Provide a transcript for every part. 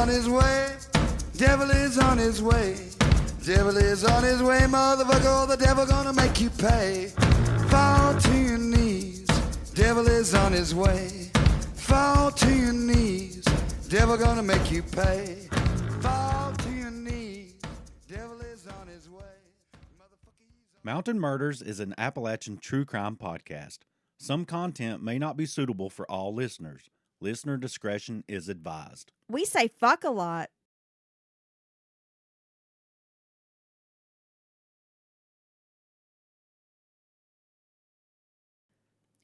on his way. Devil is on his way. Devil is on his way, motherfucker. The devil gonna make you pay. Fall to your knees. Devil is on his way. Fall to your knees. Devil gonna make you pay. Fall to your knees. Devil is on his way. Mountain Murders is an Appalachian true crime podcast. Some content may not be suitable for all listeners. Listener discretion is advised. We say fuck a lot.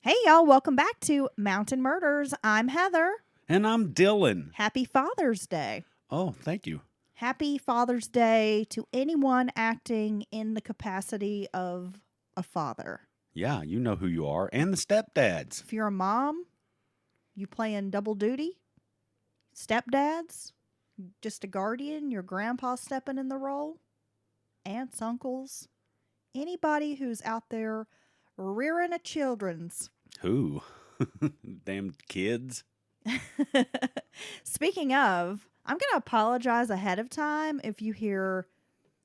Hey, y'all. Welcome back to Mountain Murders. I'm Heather. And I'm Dylan. Happy Father's Day. Oh, thank you. Happy Father's Day to anyone acting in the capacity of a father. Yeah, you know who you are. And the stepdads. If you're a mom, you playing double duty. Stepdads, just a guardian, your grandpa stepping in the role. Aunts, uncles, anybody who's out there rearing a children's. Who? Damn kids. Speaking of, I'm going to apologize ahead of time if you hear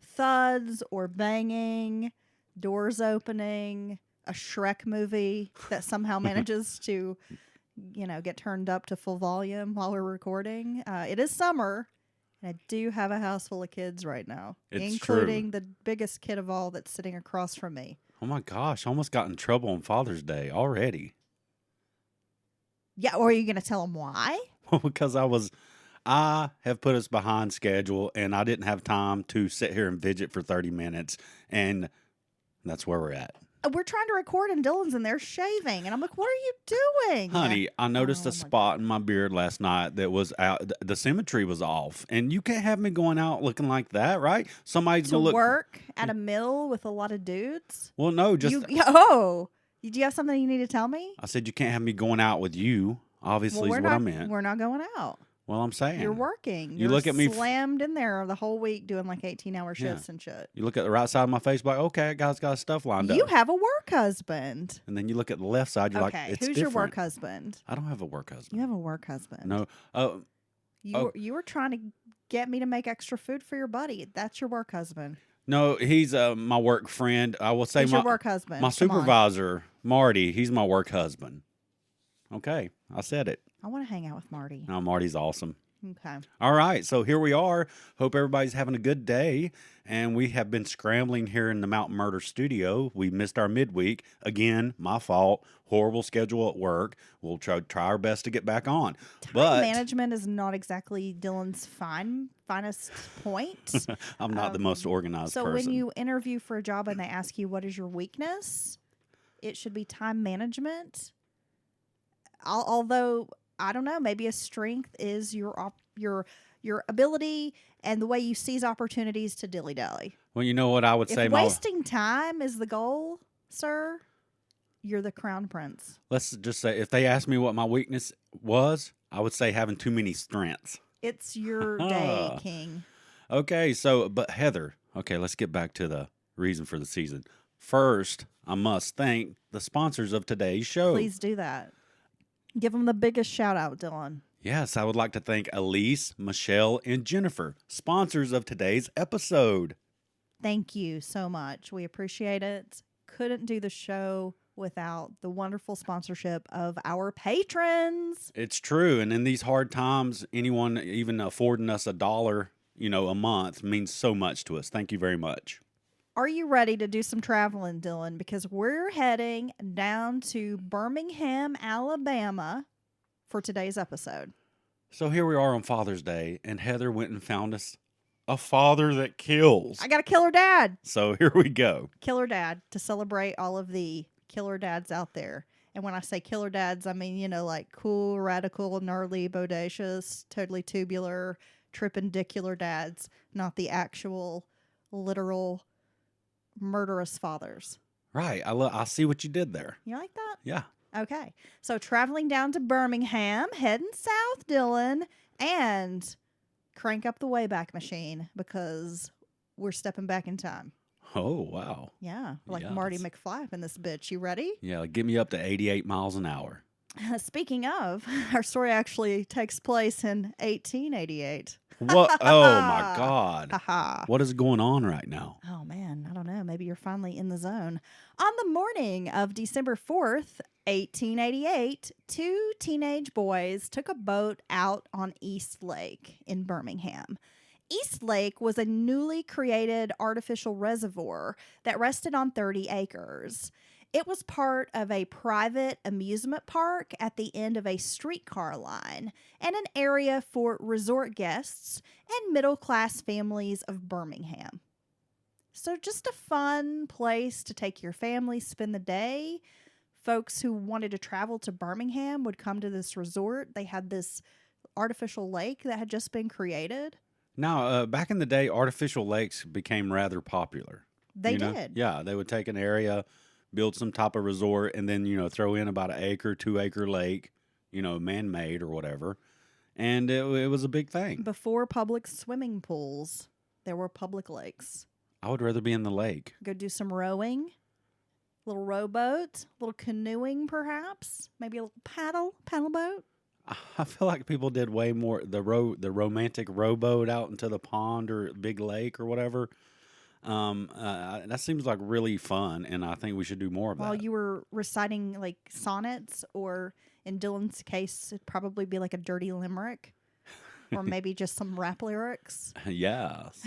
thuds or banging, doors opening, a Shrek movie that somehow manages to, get turned up to full volume while we're recording. It is summer, and I do have a house full of kids right now, including the biggest kid of all that's sitting across from me. Oh my gosh, I almost got in trouble on Father's Day already. Yeah, or are you going to tell them why? Well, because I have put us behind schedule, and I didn't have time to sit here and fidget for 30 minutes, and that's where we're at. We're trying to record, and Dylan's in there shaving, and I'm like, what are you doing? Honey, I noticed a spot in my beard last night that was out. The symmetry was off, and you can't have me going out looking like that, right? Somebody's to going to look. Work at a mill with a lot of dudes? Well, no, just. Do you have something you need to tell me? I said you can't have me going out with you, obviously, is what I meant. We're not going out. Well, I'm saying. You're working. You look at me slammed in there the whole week doing like 18-hour shifts and shit. You look at the right side of my face, like, okay, guy's got stuff lined up. You have a work husband. And then you look at the left side, you're like, it's who's different. Your work husband? I don't have a work husband. You have a work husband. No. You were trying to get me to make extra food for your buddy. That's your work husband. No, he's my work friend. I will say your work husband. My supervisor, Marty, he's my work husband. Okay, I said it. I want to hang out with Marty. No, Marty's awesome. Okay. All right, so here we are. Hope everybody's having a good day. And we have been scrambling here in the Mountain Murder studio. We missed our midweek. Again, my fault. Horrible schedule at work. We'll try our best to get back on. Time management is not exactly Dylan's finest point. I'm not the most organized person. So when you interview for a job and they ask you what is your weakness, it should be time management. Although, I don't know, maybe a strength is your ability and the way you seize opportunities to dilly-dally. Well, you know what I would say? If wasting time is the goal, sir, you're the crown prince. Let's just say, if they asked me what my weakness was, I would say having too many strengths. It's your day, king. Okay, but Heather, let's get back to the reason for the season. First, I must thank the sponsors of today's show. Please do that. Give them the biggest shout out, Dylan. Yes, I would like to thank Elise, Michelle, and Jennifer, sponsors of today's episode. Thank you so much. We appreciate it. Couldn't do the show without the wonderful sponsorship of our patrons. It's true. And in these hard times, anyone even affording us $1, a month means so much to us. Thank you very much. Are you ready to do some traveling, Dylan? Because we're heading down to Birmingham, Alabama for today's episode. So here we are on Father's Day, and Heather went and found us a father that kills. I got a killer dad. So here we go. Killer dad, to celebrate all of the killer dads out there. And when I say killer dads, I mean, like cool, radical, gnarly, bodacious, totally tubular, trippendicular dads, not the actual, literal, murderous fathers. Right. I see what you did there. You like that? Yeah. Okay. So traveling down to Birmingham, heading south, Dylan, and crank up the Wayback Machine because we're stepping back in time. Oh, wow. Yeah. Like yes. Marty McFly up in this bitch. You ready? Yeah. Get me up to 88 miles an hour. Speaking of, our story actually takes place in 1888. What? Oh my God. Haha. What is going on right now? Oh man, I don't know. Maybe you're finally in the zone. On the morning of December 4th, 1888, two teenage boys took a boat out on East Lake in Birmingham. East Lake was a newly created artificial reservoir that rested on 30 acres. It was part of a private amusement park at the end of a streetcar line and an area for resort guests and middle-class families of Birmingham. So just a fun place to take your family, spend the day. Folks who wanted to travel to Birmingham would come to this resort. They had this artificial lake that had just been created. Now, back in the day, artificial lakes became rather popular. They you know? did. Yeah, they would take an area, build some type of resort, and then, throw in about an acre, 2 acre lake, man-made or whatever. And it was a big thing. Before public swimming pools, there were public lakes. I would rather be in the lake. Go do some rowing, little rowboat, little canoeing perhaps, maybe a little paddle boat. I feel like people did way more the romantic rowboat out into the pond or big lake or whatever. That seems like really fun, and I think we should do more of While that. you were reciting like sonnets, or in Dylan's case, it'd probably be like a dirty limerick, or maybe just some rap lyrics. Yes.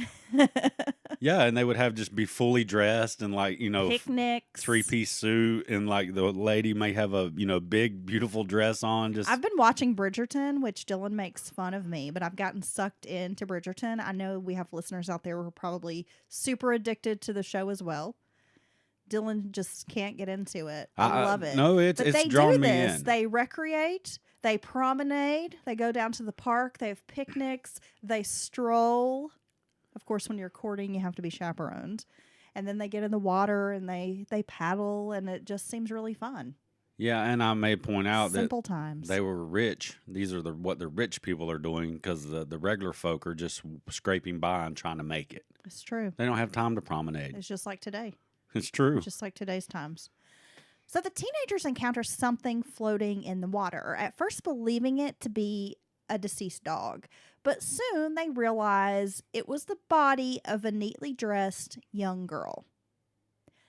Yeah, and they would have just be fully dressed and Picnics, 3-piece suit, and the lady may have a big beautiful dress on. Just I've been watching Bridgerton, which Dylan makes fun of me, but I've gotten sucked into Bridgerton. I know we have listeners out there who are probably super addicted to the show as well. Dylan just can't get into it. I love it. No, it's they drawn do me this. in. They recreate. They promenade. They go down to the park. They have picnics. They stroll. Of course, when you're courting, you have to be chaperoned. And then they get in the water and they paddle, and it just seems really fun. Yeah, and I may point out Simple that times. they were rich. These are what the rich people are doing, because the regular folk are just scraping by and trying to make it. It's true. They don't have time to promenade. It's just like today. It's true. Just like today's times. So the teenagers encounter something floating in the water, at first believing it to be a deceased dog. But soon they realize it was the body of a neatly dressed young girl.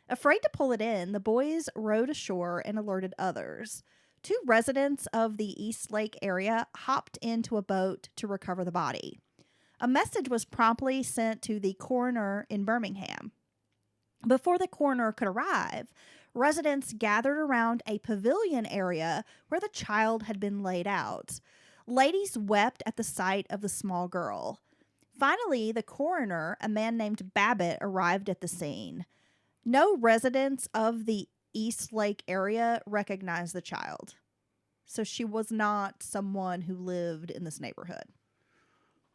Afraid to pull it in, the boys rowed ashore and alerted others. Two residents of the East Lake area hopped into a boat to recover the body. A message was promptly sent to the coroner in Birmingham. Before the coroner could arrive, residents gathered around a pavilion area where the child had been laid out. Ladies wept at the sight of the small girl. Finally, the coroner, a man named Babbitt, arrived at the scene. No residents of the East Lake area recognized the child. So she was not someone who lived in this neighborhood.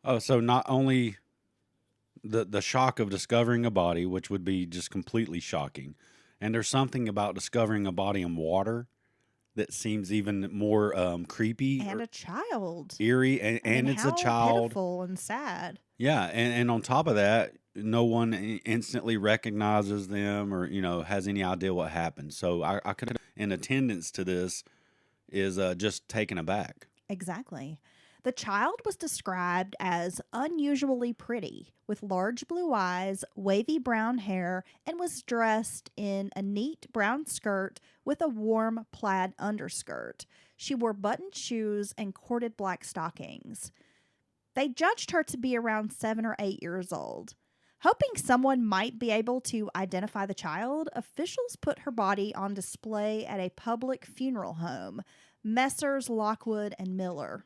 Oh, so not only the shock of discovering a body, which would be just completely shocking, and there's something about discovering a body in water that seems even more creepy And or a child. eerie, I and mean, it's how a child. pitiful and sad. Yeah, and on top of that, no one instantly recognizes them or has any idea what happened. So I could, in attendance to this, is just taken aback. Exactly. The child was described as unusually pretty, with large blue eyes, wavy brown hair, and was dressed in a neat brown skirt with a warm plaid underskirt. She wore buttoned shoes and corded black stockings. They judged her to be around 7 or 8 years old. Hoping someone might be able to identify the child, officials put her body on display at a public funeral home, Messrs. Lockwood and Miller.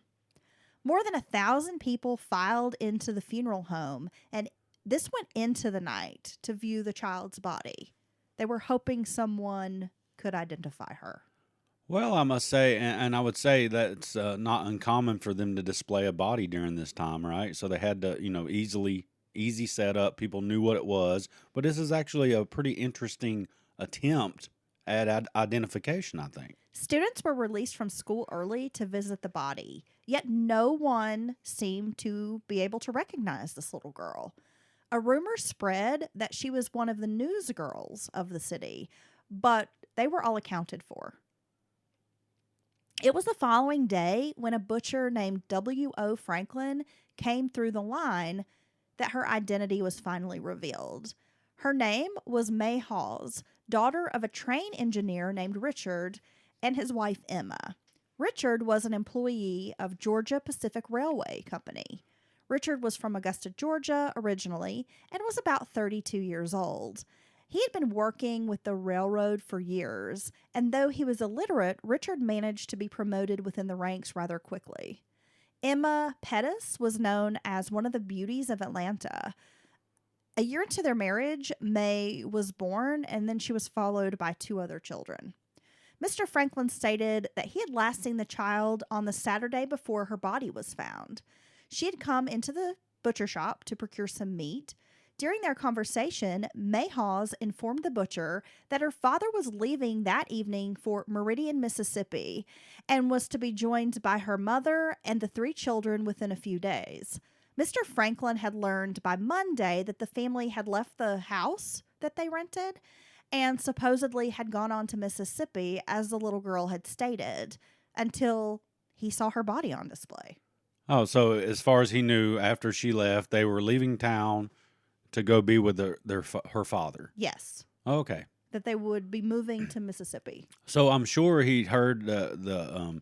More than 1,000 people filed into the funeral home, and this went into the night to view the child's body. They were hoping someone could identify her. Well, I must say, and I would say that it's not uncommon for them to display a body during this time, right? So they had to, easy setup. People knew what it was. But this is actually a pretty interesting attempt at identification, I think. Students were released from school early to visit the body, yet no one seemed to be able to recognize this little girl. A rumor spread that she was one of the newsgirls of the city, but they were all accounted for. It was the following day when a butcher named W.O. Franklin came through the line that her identity was finally revealed. Her name was May Hawes, daughter of a train engineer named Richard and his wife Emma. Richard was an employee of Georgia Pacific Railway Company. Richard was from Augusta, Georgia originally and was about 32 years old. He had been working with the railroad for years, and though he was illiterate, Richard managed to be promoted within the ranks rather quickly. Emma Pettis was known as one of the beauties of Atlanta. A year into their marriage, May was born, and then she was followed by 2 other children. Mr. Franklin stated that he had last seen the child on the Saturday before her body was found. She had come into the butcher shop to procure some meat. During their conversation, May Hawes informed the butcher that her father was leaving that evening for Meridian, Mississippi, and was to be joined by her mother and the 3 children within a few days. Mr. Franklin had learned by Monday that the family had left the house that they rented and supposedly had gone on to Mississippi, as the little girl had stated, until he saw her body on display. Oh, so as far as he knew, after she left, they were leaving town to go be with her father. Yes. Okay. That they would be moving to Mississippi. So I'm sure he heard the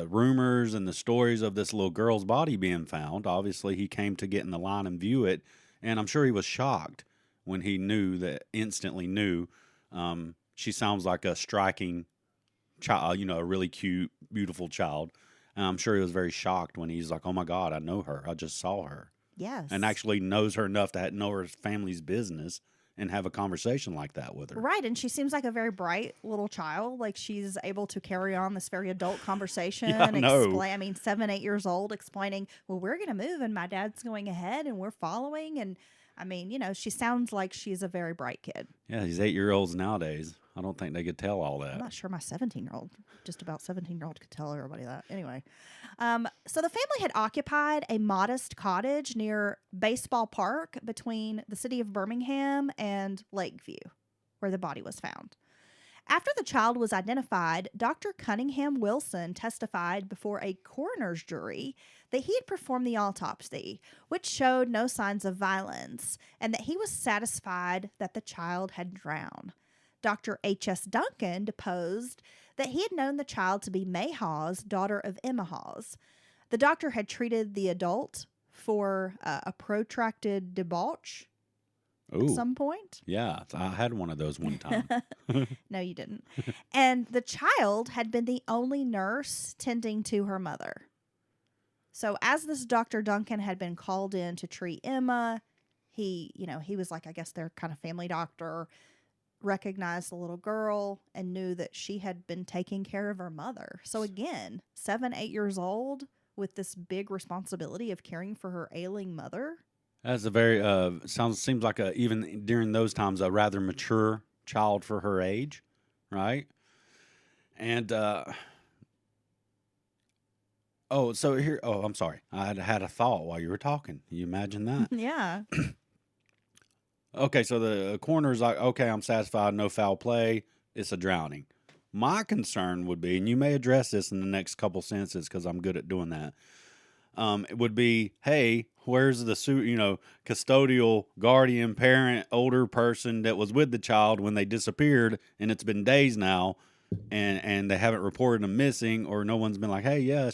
rumors and the stories of this little girl's body being found. Obviously, he came to get in the line and view it, and I'm sure he was shocked when he instantly knew. She sounds like a striking child, a really cute, beautiful child. And I'm sure he was very shocked when he's like, "Oh my God, I know her. I just saw her." Yes. And actually knows her enough to know her family's business and have a conversation like that with her. Right. And she seems like a very bright little child. Like she's able to carry on this very adult conversation. Yeah, I know. 7, 8 years old, explaining, well, we're going to move and my dad's going ahead and we're following. And I mean, she sounds like she's a very bright kid. Yeah, these 8-year-olds nowadays, I don't think they could tell all that. I'm not sure my 17-year-old, just about 17-year-old could tell everybody that. Anyway, so the family had occupied a modest cottage near Baseball Park between the city of Birmingham and Lakeview, where the body was found. After the child was identified, Dr. Cunningham Wilson testified before a coroner's jury that he had performed the autopsy, which showed no signs of violence, and that he was satisfied that the child had drowned. Dr. H.S. Duncan deposed that he had known the child to be May Hawes, daughter of Emma Hawes. The doctor had treated the adult for a protracted debauch at some point. Yeah, I had one of those one time. No, you didn't. And the child had been the only nurse tending to her mother. So as this Dr. Duncan had been called in to treat Emma, he was like, I guess their kind of family doctor, recognized the little girl and knew that she had been taking care of her mother. So again, 7, 8 years old with this big responsibility of caring for her ailing mother. That's a very seems like even during those times a rather mature child for her age, right? And I'm sorry. I had a thought while you were talking. You imagine that? Yeah. Okay, so the coroner's like, okay, I'm satisfied, no foul play, it's a drowning. My concern would be, and you may address this in the next couple sentences because I'm good at doing that, it would be, hey, where's the custodial, guardian, parent, older person that was with the child when they disappeared, and it's been days now, and they haven't reported them missing, or no one's been like, hey, yeah,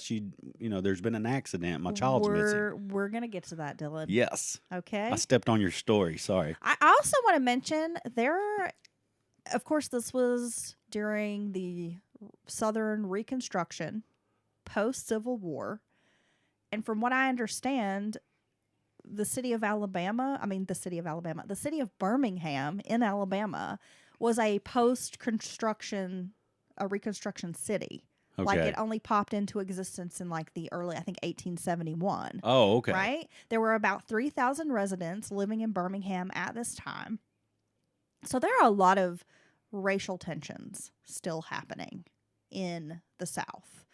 there's been an accident, my child's missing. We're going to get to that, Dylan. Yes. Okay. I stepped on your story, sorry. I also want to mention of course, this was during the Southern Reconstruction, post-Civil War. And from what I understand, the city of Birmingham in Alabama was a post-construction, a Reconstruction city. Okay. Like it only popped into existence in like the early, I think, 1871. Oh, okay. Right? There were about 3,000 residents living in Birmingham at this time. So there are a lot of racial tensions still happening in the South,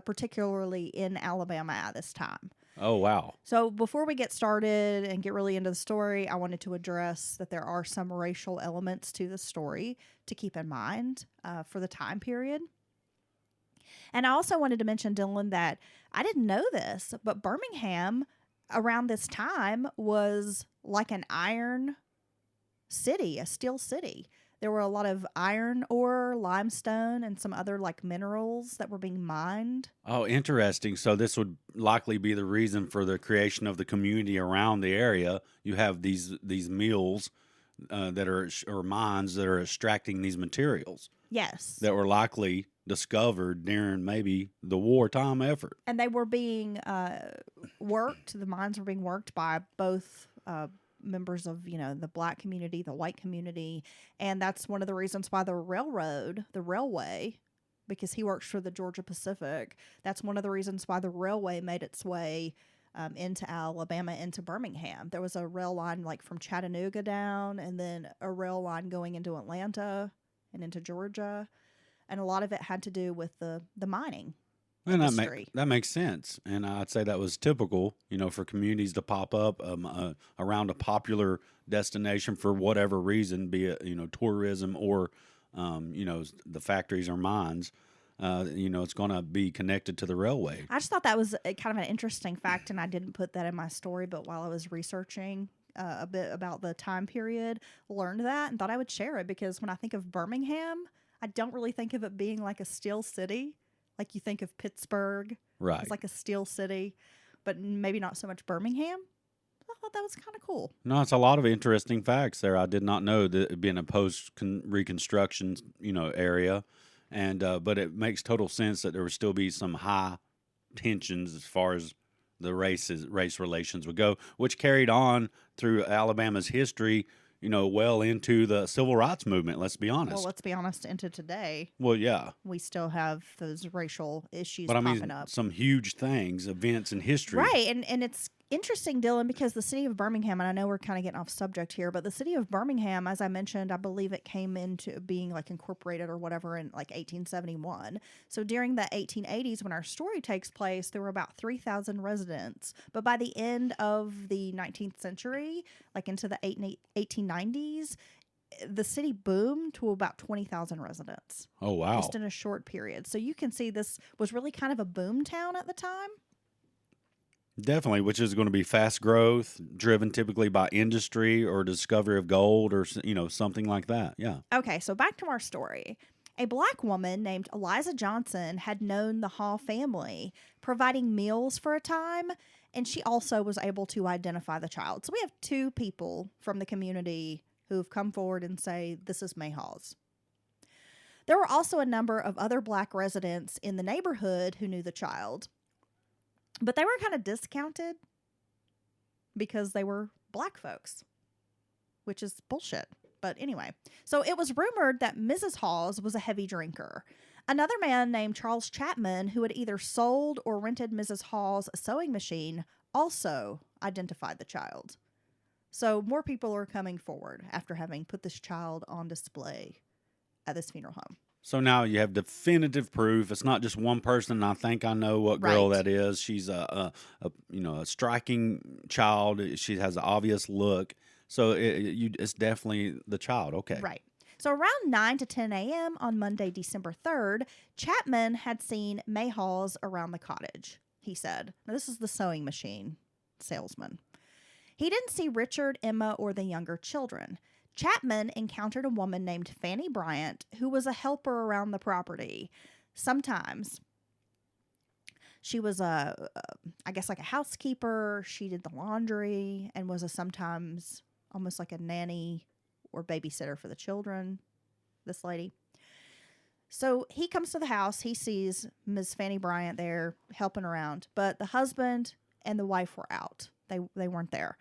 particularly in Alabama at this time. Oh, wow. So before we get started and get really into the story, I wanted to address that there are some racial elements to the story to keep in mind for the time period. And I also wanted to mention, Dylan, that I didn't know this, but Birmingham around this time was like an iron city, a steel city. There were a lot of iron ore, limestone, and some other like minerals that were being mined. Oh, interesting. So this would likely be the reason for the creation of the community around the area. You have these mills that are or mines that are extracting these materials Yes. that were likely discovered during maybe the wartime effort. And they were being worked. The mines were being worked by both members of, the black community, the white community. And that's one of the reasons why the railway, because he works for the Georgia Pacific, that's one of the reasons why the railway made its way into Alabama, into Birmingham. There was a rail line like from Chattanooga down, and then a rail line going into Atlanta and into Georgia. And a lot of it had to do with the mining And industry. that makes sense. And I'd say that was typical, for communities to pop up around a popular destination for whatever reason, be it, tourism or, the factories or mines. It's going to be connected to the railway. I just thought that was kind of an interesting fact, and I didn't put that in my story, but while I was researching a bit about the time period, learned that and thought I would share it, because when I think of Birmingham, I don't really think of it being like a steel city. Like you think of Pittsburgh Right. as like a steel city, but maybe not so much Birmingham. I thought that was kind of cool. No, it's a lot of interesting facts there. I did not know that it being a post reconstruction, area, and but it makes total sense that there would still be some high tensions as far as the race relations would go, which carried on through Alabama's history. Well into the civil rights movement. Let's be honest. Well, let's be honest, into today, Well, yeah, we still have those racial issues but I popping mean, up. some huge things, events in history. Right, and it's interesting, Dylan, because the city of Birmingham, and I know we're kind of getting off subject here, but the city of Birmingham, as I mentioned, I believe it came into being like incorporated or whatever in like 1871. So during the 1880s, when our story takes place, there were about 3,000 residents. But by the end of the 19th century, like into the 1890s, the city boomed to about 20,000 residents. Oh, wow. Just in a short period. So you can see this was really kind of a boom town at the time. Definitely, which is going to be fast growth, driven typically by industry or discovery of gold or, something like that. Yeah. Okay, so back to our story. A black woman named Eliza Johnson had known the Hall family, providing meals for a time, and she also was able to identify the child. So we have two people from the community who have come forward and say, this is May Hawes. There were also a number of other black residents in the neighborhood who knew the child, but they were kind of discounted because they were black folks, which is bullshit. But anyway, so it was rumored that Mrs. Hawes was a heavy drinker. Another man named Charles Chapman, who had either sold or rented Mrs. Hawes a sewing machine, also identified the child. So more people are coming forward after having put this child on display at this funeral home. So now you have definitive proof. It's not just one person. I think I know what girl Right. that is. She's a striking child. She has an obvious look. So it's definitely the child. Okay. Right. So around 9 to 10 a.m. on Monday, December 3rd, Chapman had seen May Hawes around the cottage, he said. Now, this is the sewing machine salesman. He didn't see Richard, Emma, or the younger children. Chapman encountered a woman named Fanny Bryant, who was a helper around the property. Sometimes she was I guess like a housekeeper. She did the laundry and was sometimes almost like a nanny or babysitter for the children, this lady. So he comes to the house. He sees Ms. Fanny Bryant there helping around, but the husband and the wife were out. They weren't there.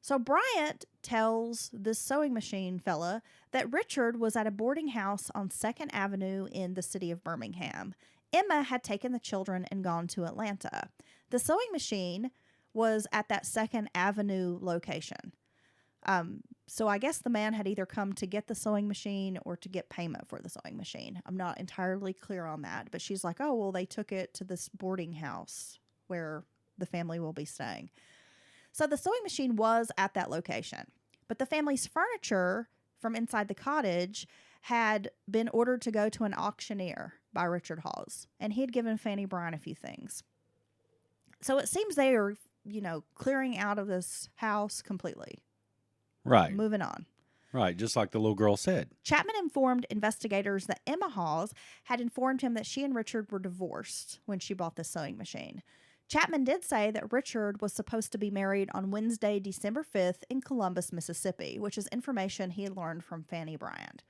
So Bryant tells this sewing machine fella that Richard was at a boarding house on 2nd Avenue in the city of Birmingham. Emma had taken the children and gone to Atlanta. The sewing machine was at that 2nd Avenue location. So I guess the man had either come to get the sewing machine or to get payment for the sewing machine. I'm not entirely clear on that, but she's like, oh, well, they took it to this boarding house where the family will be staying. So the sewing machine was at that location, but the family's furniture from inside the cottage had been ordered to go to an auctioneer by Richard Hawes, and he had given Fanny Bryant a few things. So it seems they are, clearing out of this house completely. Right. Moving on. Right, just like the little girl said. Chapman informed investigators that Emma Hawes had informed him that she and Richard were divorced when she bought the sewing machine. Chapman did say that Richard was supposed to be married on Wednesday, December 5th in Columbus, Mississippi, which is information he had learned from Fanny Bryant.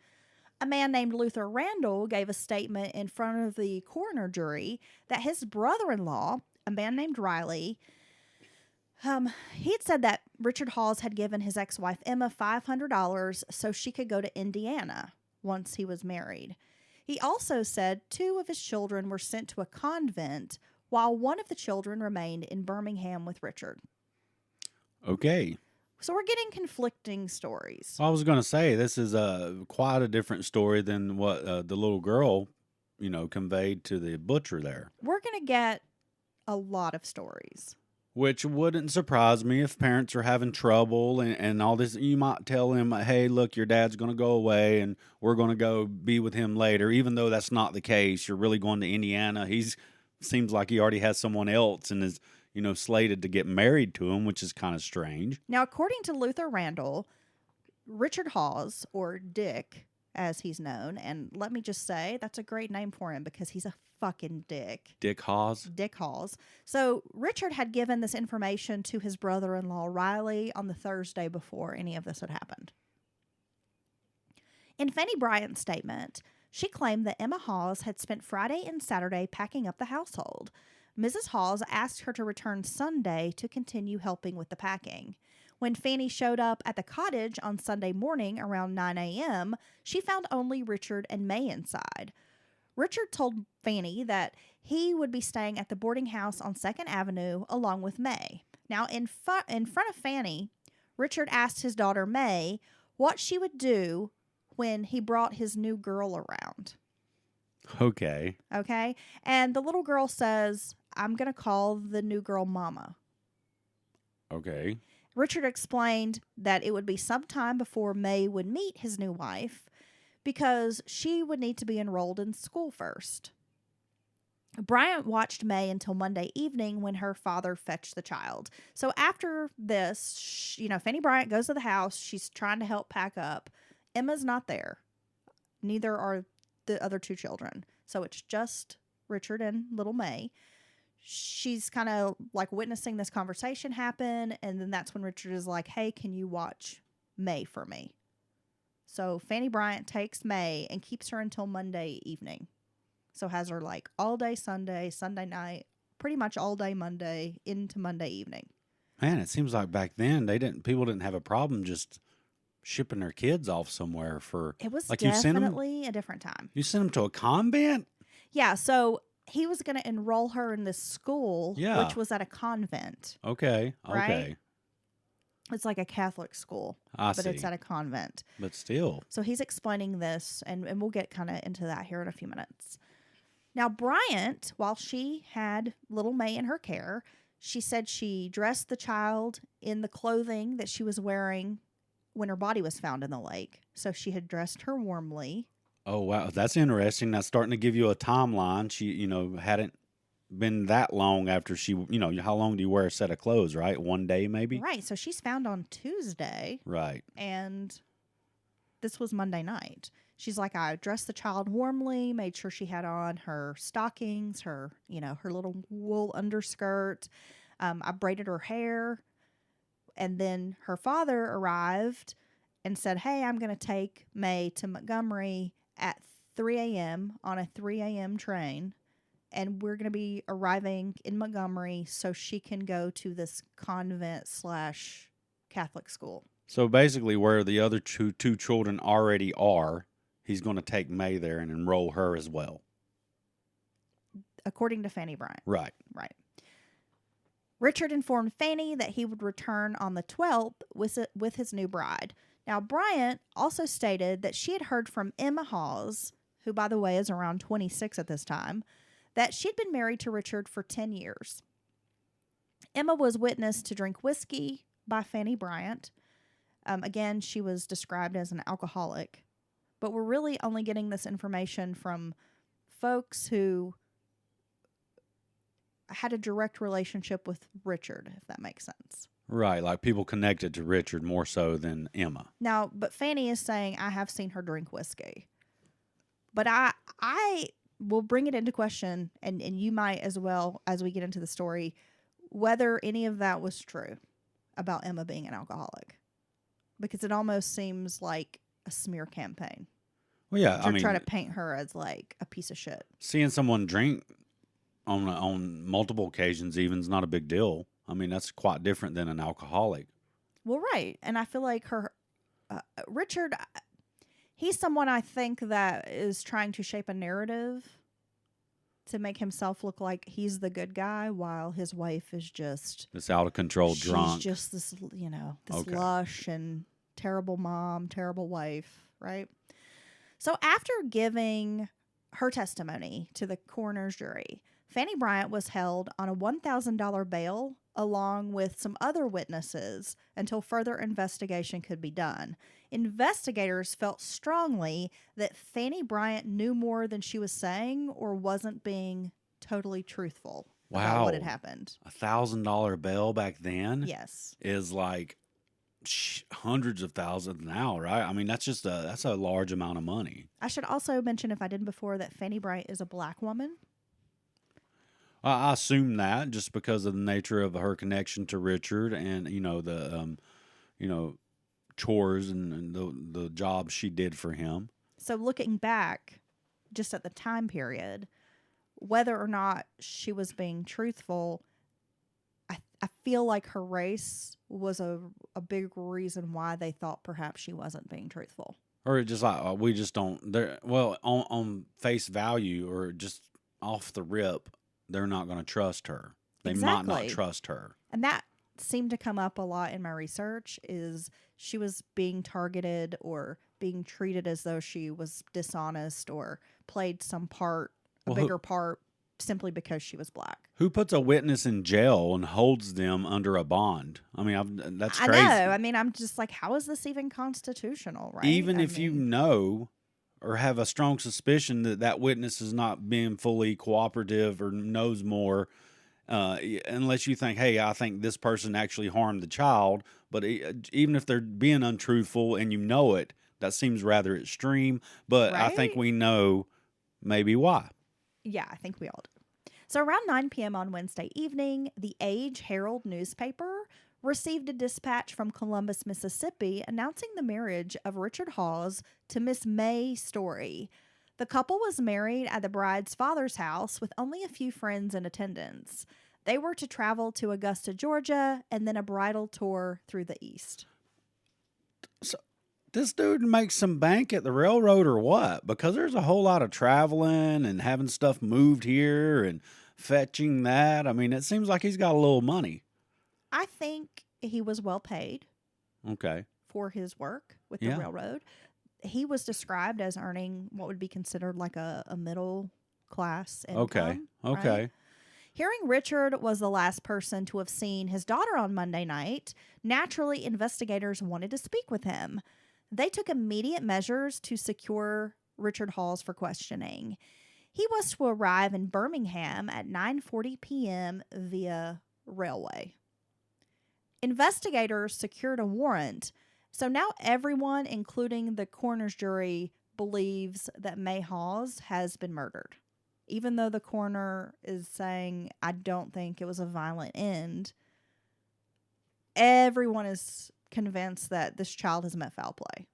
A man named Luther Randall gave a statement in front of the coroner jury that his brother-in-law, a man named Riley, he had said that Richard Hawes had given his ex-wife Emma $500 so she could go to Indiana once he was married. He also said 2 of his children were sent to a convent while one of the children remained in Birmingham with Richard. Okay. So we're getting conflicting stories. I was going to say, this is quite a different story than what the little girl, conveyed to the butcher there. We're going to get a lot of stories. Which wouldn't surprise me if parents are having trouble and all this. You might tell them, hey, look, your dad's going to go away and we're going to go be with him later. Even though that's not the case, you're really going to Indiana. Seems like he already has someone else and is, slated to get married to him, which is kind of strange. Now, according to Luther Randall, Richard Hawes, or Dick, as he's known, and let me just say, that's a great name for him because he's a fucking dick. Dick Hawes? Dick Hawes. So Richard had given this information to his brother-in-law, Riley, on the Thursday before any of this had happened. In Fanny Bryant's statement, she claimed that Emma Hawes had spent Friday and Saturday packing up the household. Mrs. Hawes asked her to return Sunday to continue helping with the packing. When Fanny showed up at the cottage on Sunday morning around 9 a.m., she found only Richard and May inside. Richard told Fanny that he would be staying at the boarding house on 2nd Avenue along with May. Now, in front of Fanny, Richard asked his daughter May what she would do when he brought his new girl around. Okay. Okay? And the little girl says, I'm going to call the new girl Mama. Okay. Richard explained that it would be some time before May would meet his new wife because she would need to be enrolled in school first. Bryant watched May until Monday evening when her father fetched the child. So after this, Fanny Bryant goes to the house. She's trying to help pack up. Emma's not there. Neither are the other 2 children. So it's just Richard and little May. She's kind of like witnessing this conversation happen. And then that's when Richard is like, hey, can you watch May for me? So Fanny Bryant takes May and keeps her until Monday evening. So has her like all day Sunday, Sunday night, pretty much all day Monday into Monday evening. Man, it seems like back then people didn't have a problem just shipping their kids off somewhere for. It was like definitely a different time. You sent them to a convent? Yeah, so he was going to enroll her in this school, Yeah. which was at a convent. Okay. Right? Okay. It's like a Catholic school, I but see. it's at a convent. But still. So he's explaining this, and we'll get kind of into that here in a few minutes. Now, Bryant, while she had little May in her care, she said she dressed the child in the clothing that she was wearing when her body was found in the lake. So she had dressed her warmly. Oh, wow. That's interesting. That's starting to give you a timeline. She, hadn't been that long after she, how long do you wear a set of clothes, right? 1 day maybe? Right. So she's found on Tuesday. Right. And this was Monday night. She's like, I dressed the child warmly, made sure she had on her stockings, her little wool underskirt. I braided her hair. And then her father arrived and said, hey, I'm going to take May to Montgomery at 3 a.m. on a 3 a.m. train. And we're going to be arriving in Montgomery so she can go to this convent/Catholic school. So basically where the other two children already are, he's going to take May there and enroll her as well. According to Fanny Bryant. Right. Right. Richard informed Fanny that he would return on the 12th with his new bride. Now, Bryant also stated that she had heard from Emma Hawes, who, by the way, is around 26 at this time, that she'd been married to Richard for 10 years. Emma was witnessed to drink whiskey by Fanny Bryant. Again, she was described as an alcoholic but we're really only getting this information from folks who had a direct relationship with Richard, if that makes sense. Right, like people connected to Richard more so than Emma. Now, but Fanny is saying, I have seen her drink whiskey. But I will bring it into question, and you might as well as we get into the story, whether any of that was true about Emma being an alcoholic. Because it almost seems like a smear campaign. Well, yeah, To try to paint her as like a piece of shit. Seeing someone drink on multiple occasions even is not a big deal. I mean, that's quite different than an alcoholic. Well, right. And I feel like Richard, he's someone I think that is trying to shape a narrative to make himself look like he's the good guy while his wife is just this out of control drunk. She's just this, this lush and terrible mom, terrible wife, right? So after giving her testimony to the coroner's jury, Fanny Bryant was held on a $1,000 bail along with some other witnesses until further investigation could be done. Investigators felt strongly that Fanny Bryant knew more than she was saying or wasn't being totally truthful about what had happened. $1,000 bail back then Yes. is like hundreds of thousands now, right? I mean, that's a large amount of money. I should also mention, if I didn't before, that Fanny Bryant is a black woman. I assume that just because of the nature of her connection to Richard and, the chores and the job she did for him. So looking back just at the time period, whether or not she was being truthful, I feel like her race was a big reason why they thought perhaps she wasn't being truthful. Or it just like, we just don't, on face value or just off the rip, they're not going to trust her. They might not trust her. And that seemed to come up a lot in my research, is she was being targeted or being treated as though she was dishonest or played some part, a bigger part, simply because she was black. Who puts a witness in jail and holds them under a bond? I mean, that's crazy. I know. I mean, I'm just like, how is this even constitutional, right? Even if you know or have a strong suspicion that witness is not being fully cooperative or knows more, unless you think, hey, I think this person actually harmed the child. But even if they're being untruthful and you know it, that seems rather extreme. But right? I think we know maybe why. Yeah, I think we all do. So around 9 p.m. on Wednesday evening, the Age Herald newspaper received a dispatch from Columbus, Mississippi, announcing the marriage of Richard Hawes to Miss May Story. The couple was married at the bride's father's house with only a few friends in attendance. They were to travel to Augusta, Georgia, and then a bridal tour through the East. So this dude makes some bank at the railroad or what? Because there's a whole lot of traveling and having stuff moved here and fetching that. I mean, it seems like he's got a little money. I think he was well paid. Okay. For his work with the railroad. He was described as earning what would be considered like a middle class income. Okay. Right? Hearing Richard was the last person to have seen his daughter on Monday night, naturally investigators wanted to speak with him. They took immediate measures to secure Richard Hawes for questioning. He was to arrive in Birmingham at 9:40 p.m. via railway. Investigators secured a warrant, so now everyone, including the coroner's jury, believes that May Hawes has been murdered. Even though the coroner is saying, I don't think it was a violent end, everyone is convinced that this child has met foul play.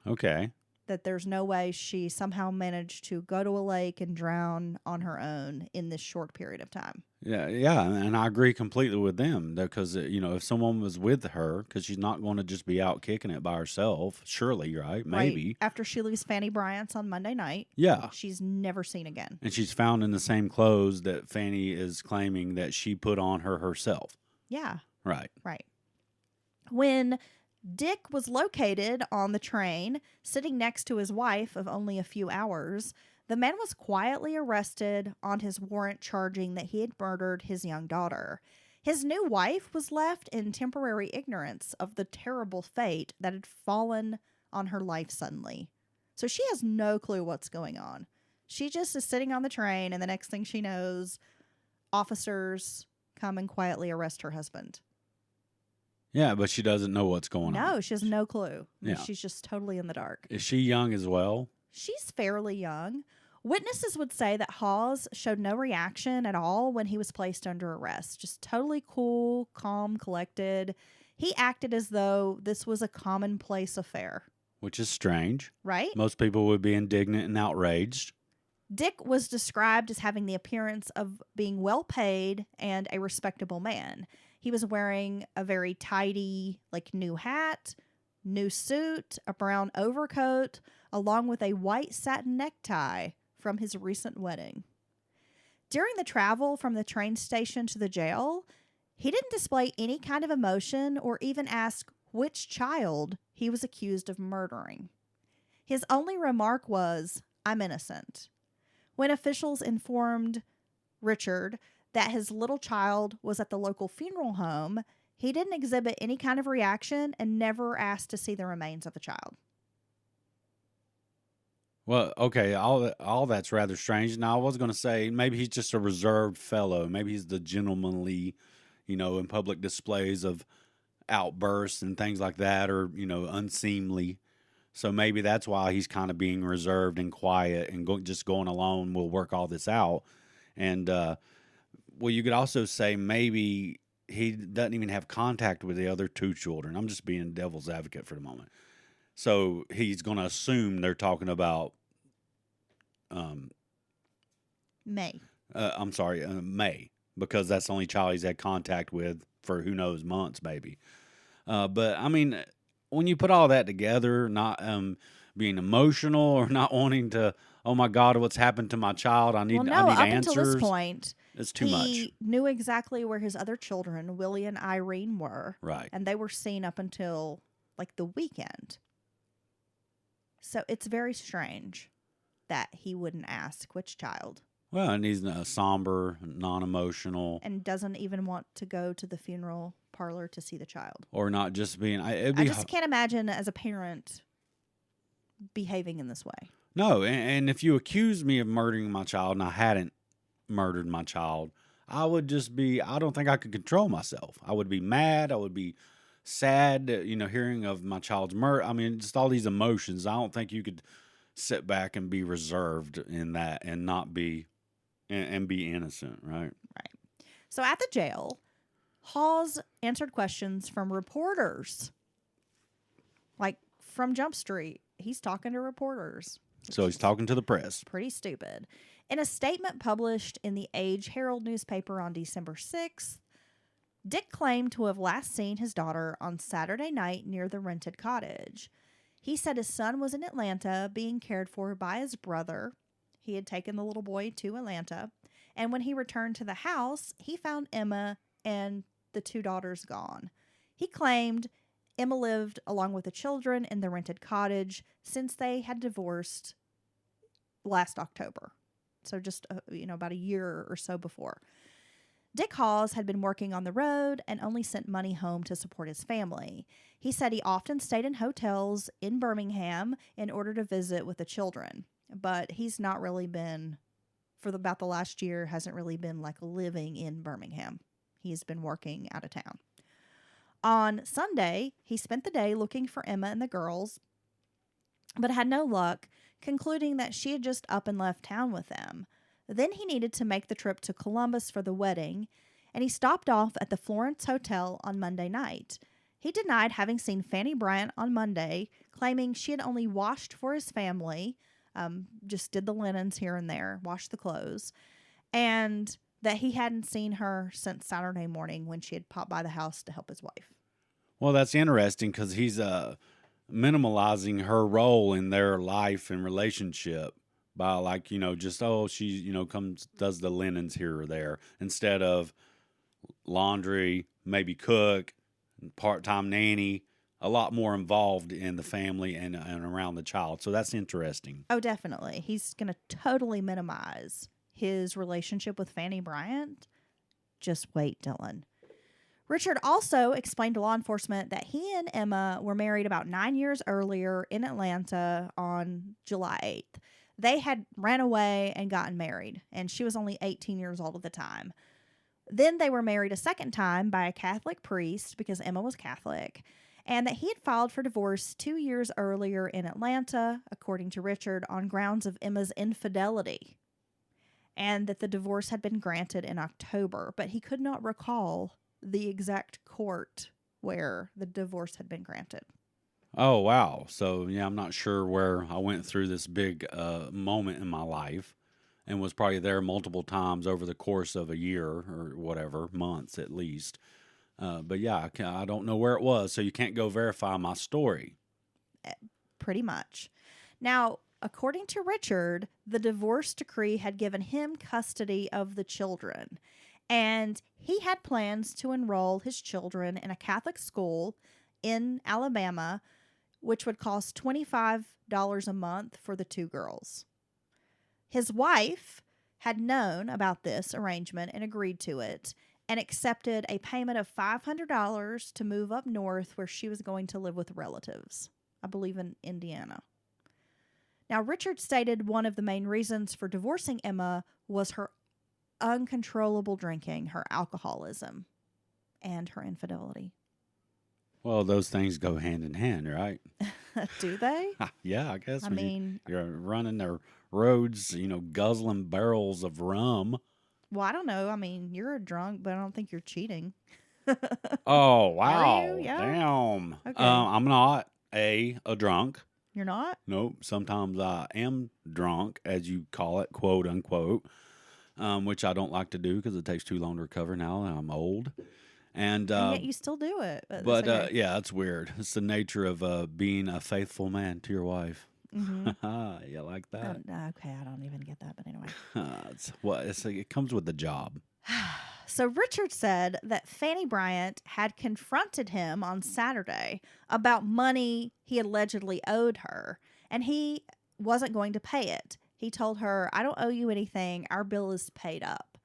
Okay. That there's no way she somehow managed to go to a lake and drown on her own in this short period of time. Yeah, and I agree completely with them because, if someone was with her, because she's not going to just be out kicking it by herself, surely, right? Maybe. Right. After she leaves Fanny Bryant's on Monday night, she's never seen again. And she's found in the same clothes that Fanny is claiming that she put on her herself. Yeah. Right. When Dick was located on the train, sitting next to his wife of only a few hours, the man was quietly arrested on his warrant charging that he had murdered his young daughter. His new wife was left in temporary ignorance of the terrible fate that had fallen on her life suddenly. So she has no clue what's going on. She just is sitting on the train, and the next thing she knows, officers come and quietly arrest her husband. Yeah, but she doesn't know what's going on. No, she has no clue. Yeah. She's just totally in the dark. Is she young as well? She's fairly young. Witnesses would say that Hawes showed no reaction at all when he was placed under arrest. Just totally cool, calm, collected. He acted as though this was a commonplace affair. Which is strange. Right? Most people would be indignant and outraged. Dick was described as having the appearance of being well paid and a respectable man. He was wearing a very tidy, new hat, new suit, a brown overcoat, along with a white satin necktie from his recent wedding. During the travel from the train station to the jail, he didn't display any kind of emotion or even ask which child he was accused of murdering. His only remark was, "I'm innocent." When officials informed Richard that his little child was at the local funeral home, he didn't exhibit any kind of reaction and never asked to see the remains of the child. Well, okay, all that's rather strange. Now, I was going to say maybe he's just a reserved fellow. Maybe he's the gentlemanly, in public displays of outbursts and things like that, or, unseemly. So maybe that's why he's kind of being reserved and quiet and just going alone. We'll work all this out. And, you could also say maybe he doesn't even have contact with the other two children. I'm just being devil's advocate for the moment. So he's going to assume they're talking about May. May, because that's the only child he's had contact with for who knows months, maybe. But I mean, when you put all that together, not being emotional or not wanting to, oh my God, what's happened to my child? I need up answers. until this point, it's too much. He knew exactly where his other children, Willie and Irene, were. Right. And they were seen up until the weekend. So it's very strange that he wouldn't ask which child. Well, and he's somber, non-emotional. And doesn't even want to go to the funeral parlor to see the child. Or not just being... I just can't imagine as a parent behaving in this way. No, and if you accuse me of murdering my child and I hadn't murdered my child, I would just be... I don't think I could control myself. I would be mad. I would be sad, hearing of my child's murder. I mean, just all these emotions. I don't think you could sit back and be reserved in that and not be... and be innocent, right? Right. So at the jail, Hawes answered questions from reporters. From Jump Street, he's talking to reporters. So he's talking to the press. Pretty stupid. In a statement published in the Age Herald newspaper on December 6th, Dick claimed to have last seen his daughter on Saturday night near the rented cottage. He said his son was in Atlanta being cared for by his brother. He had taken the little boy to Atlanta, and when he returned to the house, he found Emma and the two daughters gone. He claimed Emma lived along with the children in the rented cottage since they had divorced last October. So just, about a year or so before. Dick Hawes had been working on the road and only sent money home to support his family. He said he often stayed in hotels in Birmingham in order to visit with the children. But he's not really been, about the last year, hasn't really been living in Birmingham. He's been working out of town. On Sunday, he spent the day looking for Emma and the girls, but had no luck, concluding that she had just up and left town with them. Then he needed to make the trip to Columbus for the wedding, and he stopped off at the Florence Hotel on Monday night. He denied having seen Fanny Bryant on Monday, claiming she had only washed for his family, just did the linens here and there, washed the clothes, and that he hadn't seen her since Saturday morning when she had popped by the house to help his wife. Well, that's interesting because he's minimalizing her role in their life and relationship by she, comes, does the linens here or there instead of laundry, maybe cook, part-time nanny, a lot more involved in the family and around the child. So that's interesting. Oh, definitely. He's going to totally minimize his relationship with Fanny Bryant. Just wait, Dylan. Richard also explained to law enforcement that he and Emma were married about 9 years earlier in Atlanta on July 8th. They had ran away and gotten married, and she was only 18 years old at the time. Then they were married a second time by a Catholic priest because Emma was Catholic, and that he had filed for divorce 2 years earlier in Atlanta, according to Richard, on grounds of Emma's infidelity, and that the divorce had been granted in October, but he could not recall the exact court where the divorce had been granted. Oh, wow. So, yeah, I'm not sure where I went through this big moment in my life and was probably there multiple times over the course of a year or whatever, months at least. But, yeah, I don't know where it was, so you can't go verify my story. Pretty much. Now, according to Richard, the divorce decree had given him custody of the children, and he had plans to enroll his children in a Catholic school in Alabama, which would cost $25 a month for the 2 girls. His wife had known about this arrangement and agreed to it and accepted a payment of $500 to move up north where she was going to live with relatives, I believe in Indiana. Now, Richard stated one of the main reasons for divorcing Emma was her uncontrollable drinking, her alcoholism, and her infidelity. Well, those things go hand in hand, right? Do they? Yeah, I guess. I mean, you're running their roads, guzzling barrels of rum. well, I don't know. I mean, you're a drunk, but I don't think you're cheating. Oh, wow. Are you? Yeah. Damn. Okay. I'm not a drunk. You're not? Nope. Sometimes I am drunk, as you call it, quote unquote, which I don't like to do because it takes too long to recover now. I'm old. And yet you still do it. But okay. yeah, it's weird. It's the nature of being a faithful man to your wife. Mm-hmm. You like that? Okay, I don't even get that, but anyway. It comes with the job. So Richard said that Fanny Bryant had confronted him on Saturday about money he allegedly owed her, and he wasn't going to pay it. He told her, "I don't owe you anything. Our bill is paid up,"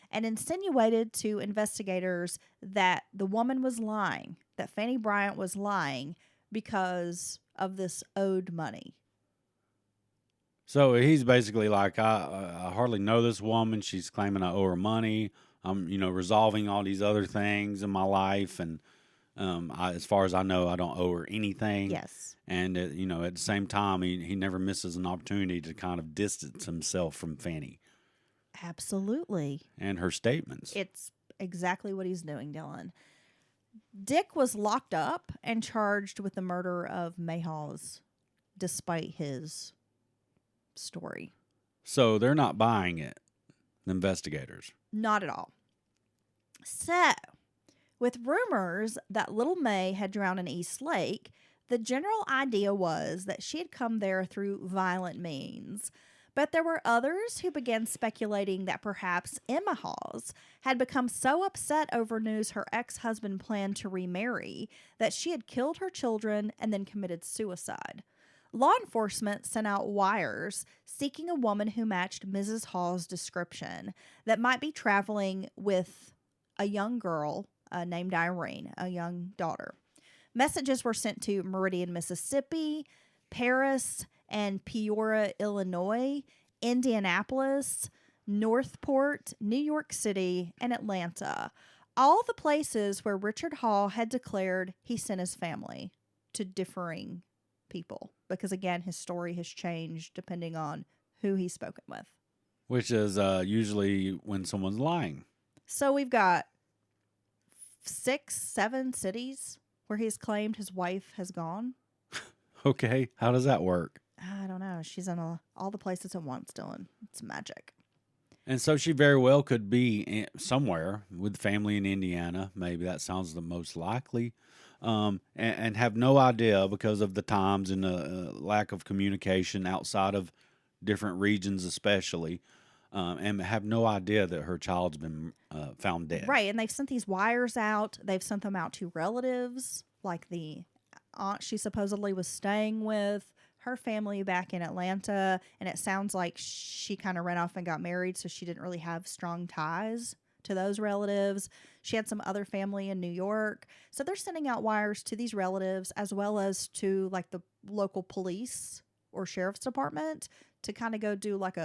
and insinuated to investigators that the woman was lying, that Fanny Bryant was lying because of this owed money. So he's basically like, I hardly know this woman. She's claiming I owe her money. I'm, resolving all these other things in my life. And as far as I know, I don't owe her anything. Yes. And, at the same time, he never misses an opportunity to kind of distance himself from Fanny. Absolutely. And her statements. It's exactly what he's doing, Dylan. Dick was locked up and charged with the murder of May Hawes, despite his story. So they're not buying it, the investigators. Not at all. So, with rumors that little May had drowned in East Lake, the general idea was that she had come there through violent means. But there were others who began speculating that perhaps Emma Hawes had become so upset over news her ex-husband planned to remarry that she had killed her children and then committed suicide. Law enforcement sent out wires seeking a woman who matched Mrs. Hawes' description that might be traveling with a young girl named Irene, a young daughter. Messages were sent to Meridian, Mississippi, Paris and Peoria, Illinois, Indianapolis, Northport, New York City, and Atlanta. All the places where Richard Hall had declared he sent his family to differing people. Because, again, his story has changed depending on who he's spoken with. Which is usually when someone's lying. So we've got 6, 7 cities where he's claimed his wife has gone. Okay, how does that work? I don't know. She's in all the places at once, Dylan. It's magic. And so she very well could be somewhere with family in Indiana. Maybe that sounds the most likely. And have no idea because of the times and the lack of communication outside of different regions especially, and have no idea that her child's been found dead. Right, and they've sent these wires out. They've sent them out to relatives, like the aunt she supposedly was staying with, her family back in Atlanta, and it sounds like she kind of ran off and got married, so she didn't really have strong ties to those relatives. She had some other family in New York. So they're sending out wires to these relatives as well as to like the local police or sheriff's department to kind of go do like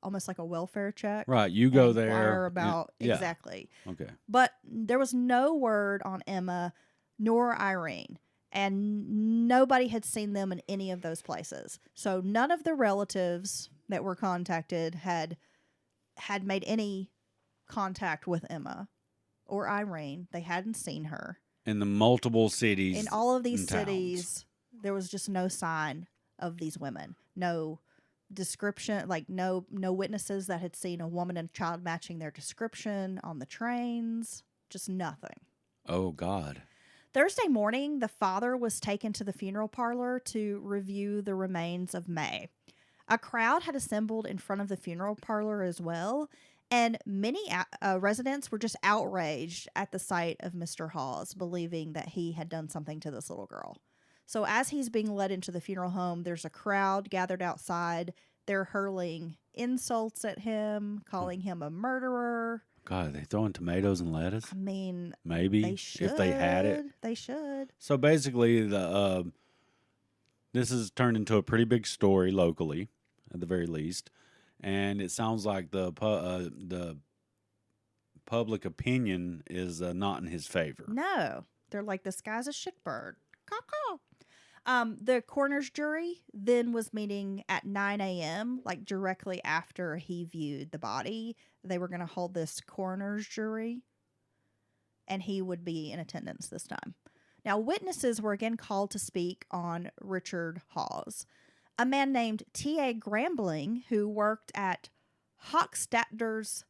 almost like a welfare check. Right. You go and there. inquire about Yeah. exactly. Okay. But there was no word on Emma nor Irene, and nobody had seen them in any of those places. So none of the relatives that were contacted had made any contact with Emma or Irene. They hadn't seen her. In the multiple cities. In all of these and towns. cities, there was just no sign of these women. No description, like no witnesses that had seen a woman and child matching their description on the trains. Just nothing. Oh, God. Thursday morning, the father was taken to the funeral parlor to review the remains of May. A crowd had assembled in front of the funeral parlor as well, and many residents were just outraged at the sight of Mr. Hawes, believing that he had done something to this little girl. So as he's being led into the funeral home, there's a crowd gathered outside. They're hurling insults at him, calling him a murderer. God, are they throwing tomatoes and lettuce? I mean, Maybe they should. if they had it. They should. So basically, this has turned into a pretty big story locally, at the very least, and it sounds like the public opinion is not in his favor. No, they're like, this guy's a shitbird. Caw-caw. The coroner's jury then was meeting at 9 a.m., like directly after he viewed the body. They were going to hold this coroner's jury, and he would be in attendance this time. Now, witnesses were again called to speak on Richard Hawes. A man named T.A. Grambling, who worked at Hochstadter's,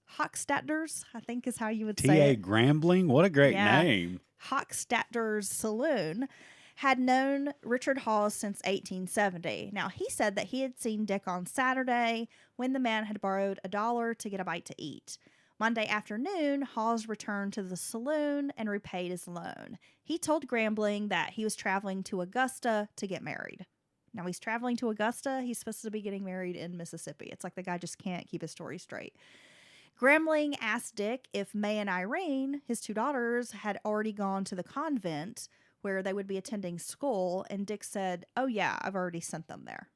I think is how you would say T.A. it. Grambling? What a great Yeah. name. Hochstadter's Saloon, had known Richard Hawes since 1870. Now, he said that he had seen Dick on Saturday when the man had borrowed $1 to get a bite to eat. Monday afternoon, Hawes returned to the saloon and repaid his loan. He told Grambling that he was traveling to Augusta to get married. Now, he's traveling to Augusta. He's supposed to be getting married in Mississippi. It's like the guy just can't keep his story straight. Grambling asked Dick if May and Irene, his two daughters, had already gone to the convent where they would be attending school, and Dick said, "Oh yeah, I've already sent them there."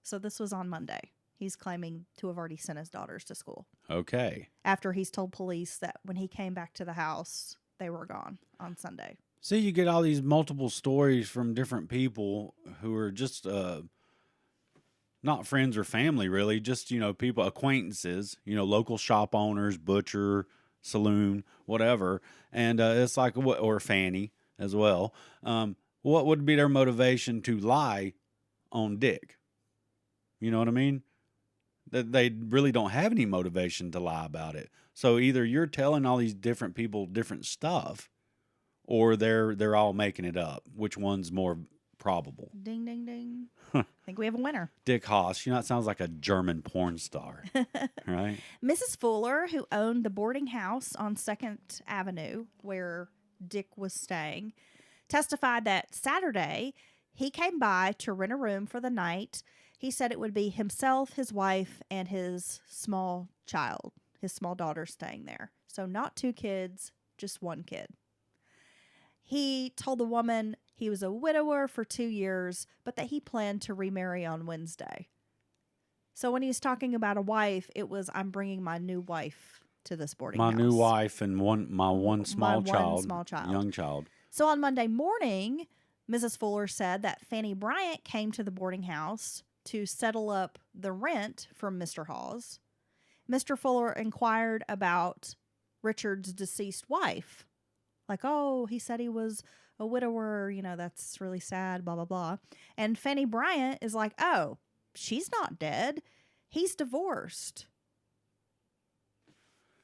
So this was on Monday. He's claiming to have already sent his daughters to school. Okay. After he's told police that when he came back to the house, they were gone on Sunday. See, you get all these multiple stories from different people who are just not friends or family, really. Just, people, acquaintances, local shop owners, butcher, saloon, whatever. And it's like, or Fanny as well. What would be their motivation to lie on Dick? You know what I mean? That they really don't have any motivation to lie about it. So either you're telling all these different people different stuff, or they're all making it up. Which one's more probable? Ding, ding, ding. I think we have a winner. Dick Haas. It sounds like a German porn star, right? Mrs. Fuller, who owned the boarding house on 2nd Avenue where Dick was staying, testified that Saturday he came by to rent a room for the night. He said it would be himself, his wife, and his small child, his small daughter staying there. So not 2 kids, just 1 kid. He told the woman he was a widower for 2 years, but that he planned to remarry on Wednesday. So when he was talking about a wife, it was, I'm bringing my new wife to this boarding house. My new wife and my one small child, young child. So on Monday morning, Mrs. Fuller said that Fanny Bryant came to the boarding house to settle up the rent from Mr. Hawes. Mr. Fuller inquired about Richard's deceased wife. Like, oh, he said he was a widower, that's really sad, blah, blah, blah. And Fanny Bryant is like, oh, she's not dead. He's divorced.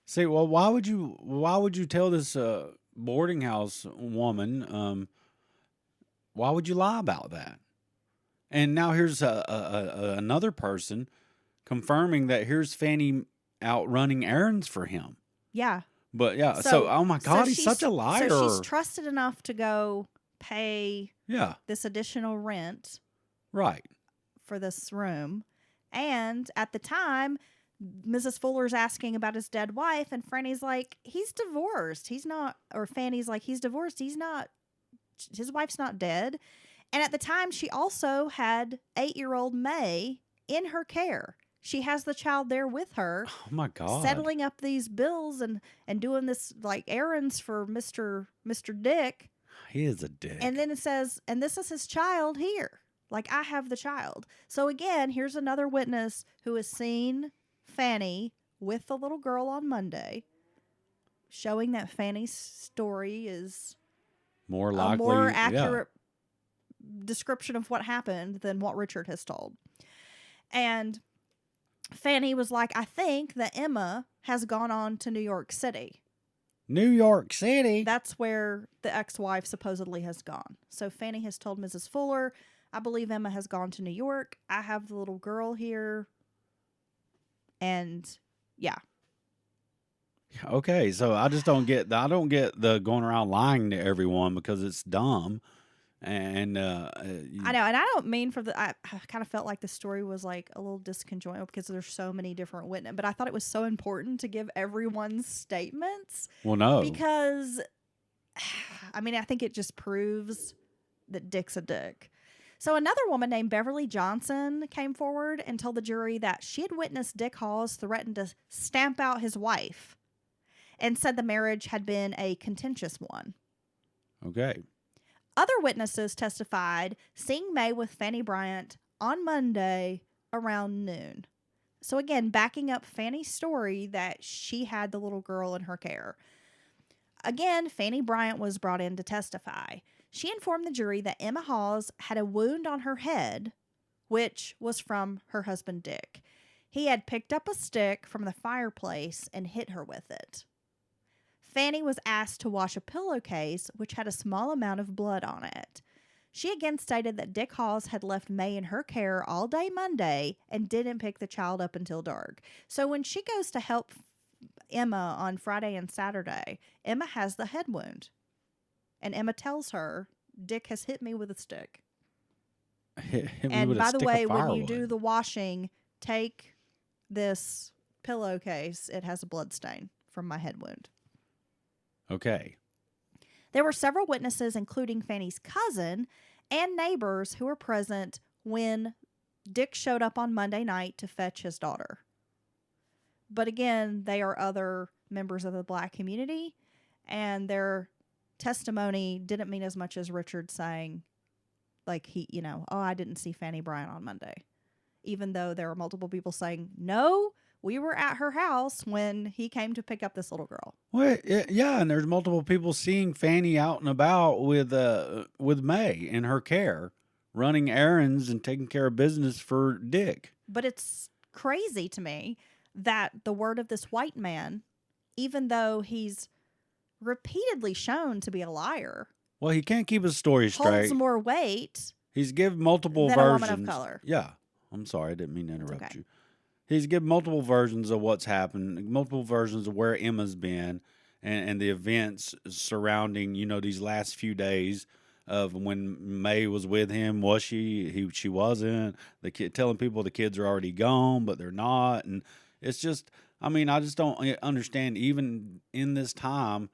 See, well, why would you tell this boarding house woman, why would you lie about that? And now here's another person confirming that here's Fanny out running errands for him. Yeah. But yeah, so oh my God, he's such a liar. So she's trusted enough to go pay this additional rent right for this room. And at the time, Mrs. Fuller's asking about his dead wife, and Franny's like, he's divorced. He's not, or Fanny's like, he's divorced. He's not, his wife's not dead. And at the time, she also had 8-year-old May in her care. She has the child there with her. Oh my God. Settling up these bills and doing this like errands for Mr. Dick. He is a dick. And then it says, and this is his child here. Like, I have the child. So again, here's another witness who has seen Fanny with the little girl on Monday, showing that Fanny's story is more likely, a more accurate description of what happened than what Richard has told. And Fanny was like, I think that Emma has gone on to New York City. New York City? That's where the ex-wife supposedly has gone. So Fanny has told Mrs. Fuller, I believe Emma has gone to New York. I have the little girl here. And yeah. Okay, so I just don't get the going around lying to everyone because it's dumb. And I know, and I don't mean I kind of felt like the story was like a little disconjointed because there's so many different witnesses, but I thought it was so important to give everyone's statements. Well, no, because I mean, I think it just proves that Dick's a dick. So another woman named Beverly Johnson came forward and told the jury that she had witnessed Dick Hawes threaten to stamp out his wife and said the marriage had been a contentious one. Okay. Other witnesses testified seeing May with Fanny Bryant on Monday around noon. So again, backing up Fanny's story that she had the little girl in her care. Again, Fanny Bryant was brought in to testify. She informed the jury that Emma Hawes had a wound on her head, which was from her husband Dick. He had picked up a stick from the fireplace and hit her with it. Fanny was asked to wash a pillowcase, which had a small amount of blood on it. She again stated that Dick Hawes had left May in her care all day Monday and didn't pick the child up until dark. So when she goes to help Emma on Friday and Saturday, Emma has the head wound. And Emma tells her, Dick has hit me with a stick. And by the way, when you do the washing, take this pillowcase. It has a blood stain from my head wound. Okay. There were several witnesses, including Fanny's cousin and neighbors, who were present when Dick showed up on Monday night to fetch his daughter. But again, they are other members of the black community, and their testimony didn't mean as much as Richard saying, like, I didn't see Fanny Bryant on Monday. Even though there were multiple people saying, no, we were at her house when he came to pick up this little girl. Well, yeah, and there's multiple people seeing Fanny out and about with May in her care, running errands and taking care of business for Dick. But it's crazy to me that the word of this white man, even though he's repeatedly shown to be a liar, well, he can't keep his story straight. Holds more weight. He's given multiple than versions. A woman of color. Yeah, I'm sorry, I didn't mean to interrupt okay. you. He's given multiple versions of what's happened, multiple versions of where Emma's been, and the events surrounding, these last few days of when May was with him. Was she? She wasn't. The kid telling people the kids are already gone, but they're not, and it's just. I mean, I just don't understand, even in this time,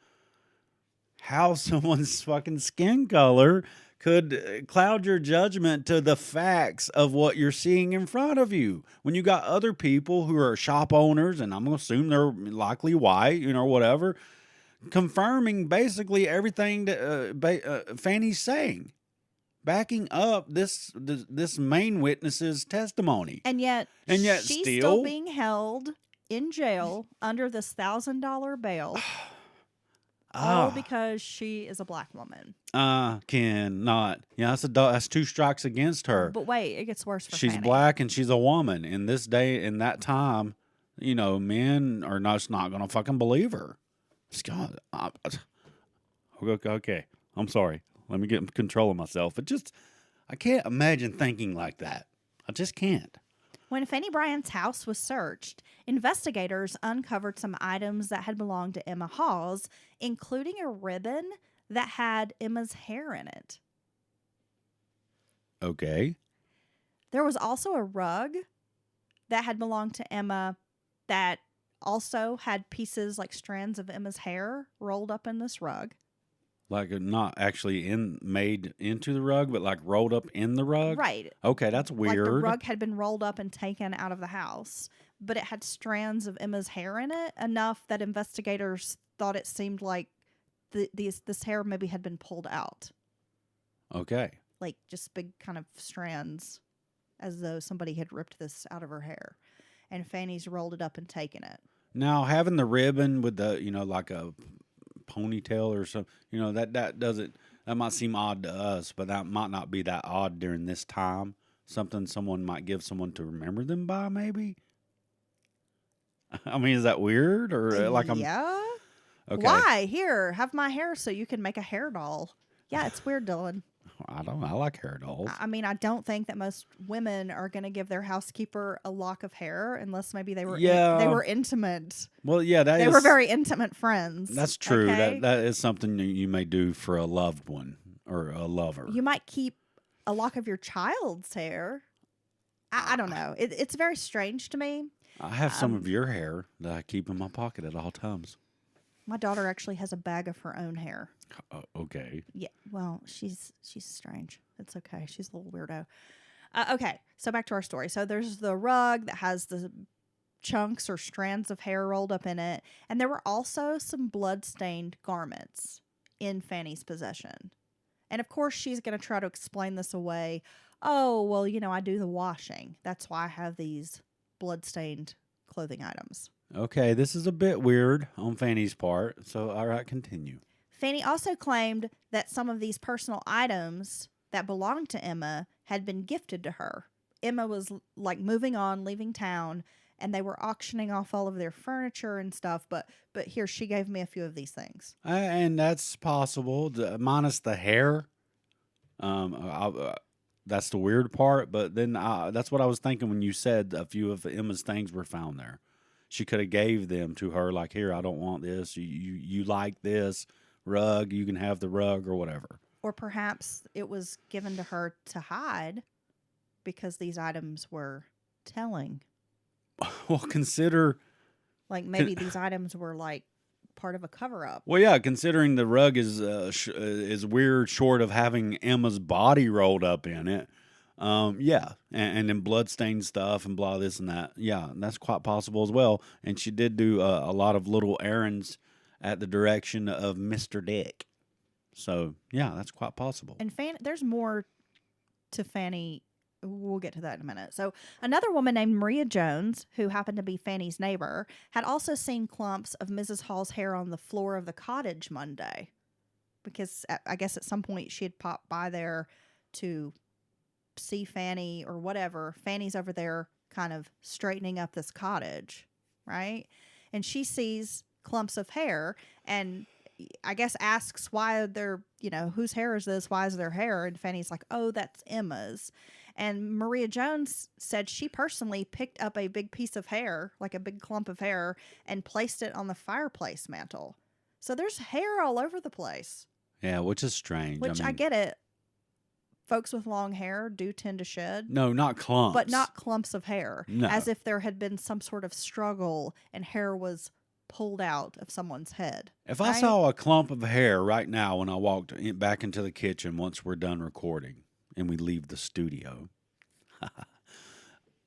how someone's fucking skin color could cloud your judgment to the facts of what you're seeing in front of you. When you got other people who are shop owners, and I'm going to assume they're likely white, whatever, confirming basically everything that Fanny's saying, backing up this main witness's testimony. And yet she's still being held in jail under this $1,000 bail. All because she is a black woman. Cannot. Yeah, that's 2 strikes against her. But wait, it gets worse for She's Fanny. black and she's a woman. In this day, in that time, men are not going to fucking believe her. God, okay, I'm sorry. Let me get control of myself. I can't imagine thinking like that. I just can't. When Fanny Bryant's house was searched, investigators uncovered some items that had belonged to Emma Hawes, including a ribbon that had Emma's hair in it. Okay. There was also a rug that had belonged to Emma that also had pieces like strands of Emma's hair rolled up in this rug. Like not actually made into the rug, but like rolled up in the rug? Right. Okay, that's weird. Like the rug had been rolled up and taken out of the house, but it had strands of Emma's hair in it, enough that investigators thought it seemed like this hair maybe had been pulled out. Okay. Like just big kind of strands, as though somebody had ripped this out of her hair. And Fanny's rolled it up and taken it. Now, having the ribbon with the, like a ponytail or something, that doesn't, that might seem odd to us, but that might not be that odd during this time. Something someone might give someone to remember them by, maybe? I mean, is that weird? Or like I'm... Yeah. Okay. Why? Here, have my hair so you can make a hair doll. Yeah, it's weird, Dylan. I don't know. I like hair dolls. I mean, I don't think that most women are going to give their housekeeper a lock of hair unless maybe they were they were intimate. Well, yeah, they were very intimate friends. That's true. Okay? That is something you may do for a loved one or a lover. You might keep a lock of your child's hair. I don't know. It's very strange to me. I have some of your hair that I keep in my pocket at all times. My daughter actually has a bag of her own hair. Okay. Yeah. Well, she's strange. It's okay. She's a little weirdo. Okay. So back to our story. So there's the rug that has the chunks or strands of hair rolled up in it. And there were also some blood-stained garments in Fanny's possession. And of course, she's going to try to explain this away. Oh, well, I do the washing. That's why I have these blood-stained clothing items. Okay, this is a bit weird on Fanny's part. So, all right, continue. Fanny also claimed that some of these personal items that belonged to Emma had been gifted to her. Emma was like moving on, leaving town, and they were auctioning off all of their furniture and stuff. But here, she gave me a few of these things. And that's possible, minus the hair. That's the weird part. But then that's what I was thinking when you said a few of Emma's things were found there. She could have gave them to her, like, here, I don't want this. You like this rug, you can have the rug or whatever. Or perhaps it was given to her to hide because these items were telling. Well, consider... Like maybe these items were like part of a cover-up. Well, yeah, considering the rug is weird short of having Emma's body rolled up in it. Yeah, and then bloodstained stuff and blah, this and that. Yeah, that's quite possible as well. And she did do a lot of little errands at the direction of Mr. Dick. So, yeah, that's quite possible. And there's more to Fanny. We'll get to that in a minute. So another woman named Maria Jones, who happened to be Fanny's neighbor, had also seen clumps of Mrs. Hall's hair on the floor of the cottage Monday. Because I guess at some point she had popped by there to see Fanny or whatever. Fanny's over there kind of straightening up this cottage, right? And she sees clumps of hair and I guess asks why they're, whose hair is this? Why is their hair? And Fanny's like, oh, that's Emma's. And Maria Jones said she personally picked up a big piece of hair, like a big clump of hair, and placed it on the fireplace mantle. So there's hair all over the place. Yeah, which is strange. Which I get it. Folks with long hair do tend to shed. No, not clumps. But not clumps of hair. No. As if there had been some sort of struggle and hair was pulled out of someone's head. If I saw a clump of hair right now when I walked back into the kitchen once we're done recording and we leave the studio,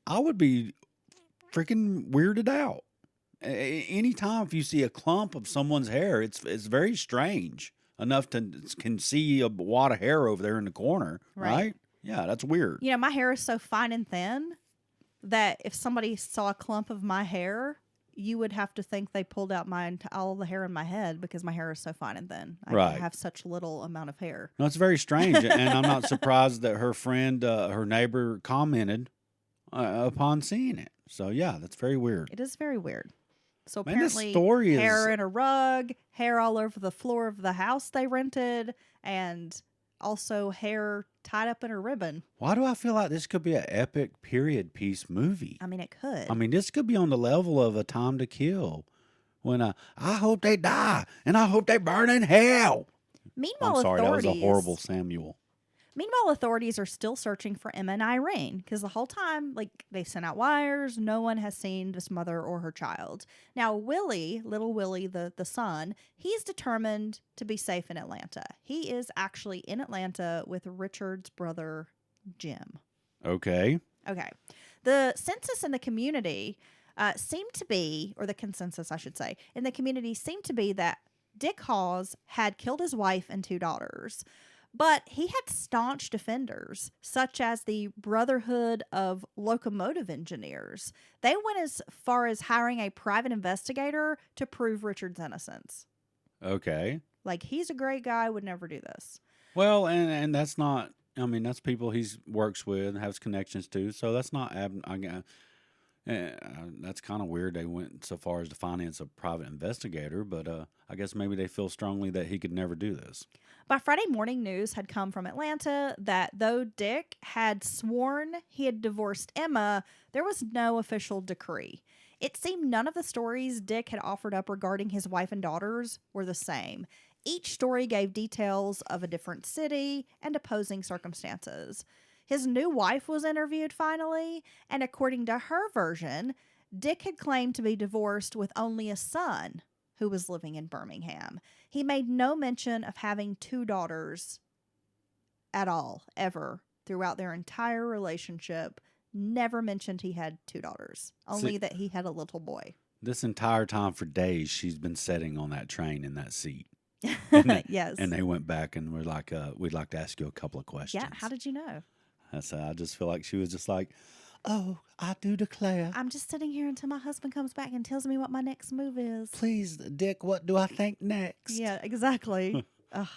I would be freaking weirded out. Anytime if you see a clump of someone's hair, it's very strange. Enough to can see a wad of hair over there in the corner, right? Yeah, that's weird. My hair is so fine and thin that if somebody saw a clump of my hair, you would have to think they pulled out all the hair in my head because my hair is so fine and thin. I have such little amount of hair. No, it's very strange, and I'm not surprised that her friend, her neighbor, commented upon seeing it. So yeah, that's very weird. It is very weird. So Man, apparently, this story hair in a rug, hair all over the floor of the house they rented, and also hair tied up in a ribbon. Why do I feel like this could be an epic period piece movie? I mean, it could. I mean, this could be on the level of A Time to Kill. When I hope they die, and I hope they burn in hell. Meanwhile, I'm sorry, authorities, that was a horrible Samuel. Meanwhile, authorities are still searching for Emma and Irene because the whole time, like, they sent out wires. No one has seen this mother or her child. Now, Willie, little Willie, the son, he's determined to be safe in Atlanta. He is actually in Atlanta with Richard's brother, Jim. Okay. Okay. The census in the community seemed to be, or the consensus, I should say, in the community seemed to be that Dick Hawes had killed his wife and 2 daughters. But he had staunch defenders, such as the Brotherhood of Locomotive Engineers. They went as far as hiring a private investigator to prove Richard's innocence. Okay. Like, he's a great guy, would never do this. Well, and that's not. I mean, that's people he works with and has connections to. So that's not. That's kind of weird. They went so far as to finance a private investigator, but I guess maybe they feel strongly that he could never do this. By Friday morning, news had come from Atlanta that though Dick had sworn he had divorced Emma, there was no official decree. It seemed none of the stories Dick had offered up regarding his wife and daughters were the same. Each story gave details of a different city and opposing circumstances. His new wife was interviewed finally, and according to her version, Dick had claimed to be divorced with only a son who was living in Birmingham. He made no mention of having 2 daughters at all, ever, throughout their entire relationship. Never mentioned he had 2 daughters, only that he had a little boy. This entire time for days, she's been sitting on that train in that seat. Yes. And they went back and were like, we'd like to ask you a couple of questions. Yeah, how did you know? I just feel like she was just like, oh, I do declare. I'm just sitting here until my husband comes back and tells me what my next move is. Please, Dick, what do I think next? Yeah, exactly. Ugh.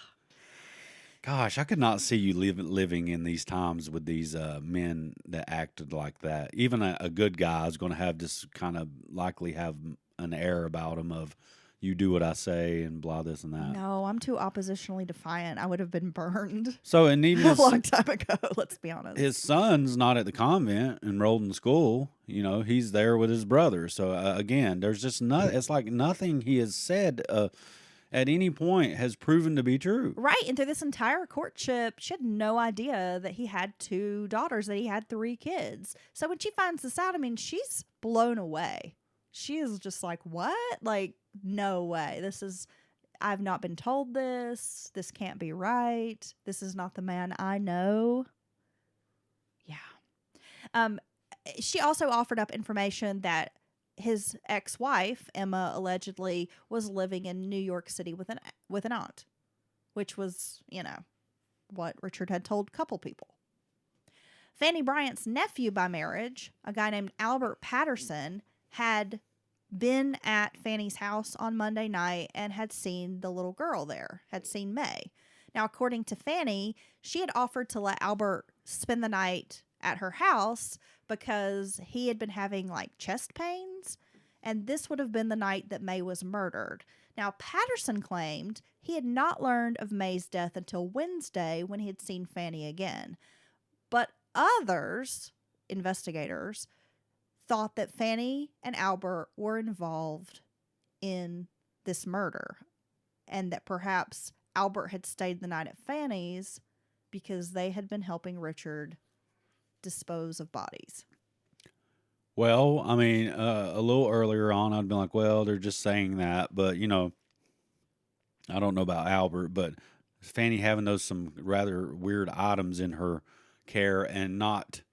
Gosh, I could not see you living in these times with these men that acted like that. Even a good guy is going to have this kind of likely have an air about him of, you do what I say and blah, this and that. No, I'm too oppositionally defiant. I would have been burned So, and even a long time ago, let's be honest. his son's not at the convent, enrolled in school. You know, he's there with his brother. So, again, there's just it's like nothing he has said at any point has proven to be true. Right. And through this entire courtship, she had no idea that he had 2 daughters, that he had 3 kids. So when she finds this out, I mean, she's blown away. She is just like, what? Like, no way. I've not been told this. This can't be right. This is not the man I know. Yeah. She also offered up information that his ex-wife, Emma, allegedly was living in New York City with an aunt, which was, what Richard had told a couple people. Fanny Bryant's nephew by marriage, a guy named Albert Patterson, had been at Fanny's house on Monday night and had seen the little girl there, had seen May. Now, according to Fanny, she had offered to let Albert spend the night at her house because he had been having like chest pains, and this would have been the night that May was murdered. Now, Patterson claimed he had not learned of May's death until Wednesday when he had seen Fanny again. But others, investigators, thought that Fanny and Albert were involved in this murder, and that perhaps Albert had stayed the night at Fanny's because they had been helping Richard dispose of bodies. Well, I mean, a little earlier on, I'd been like, well, they're just saying that. But, I don't know about Albert, but Fanny having some rather weird items in her care and not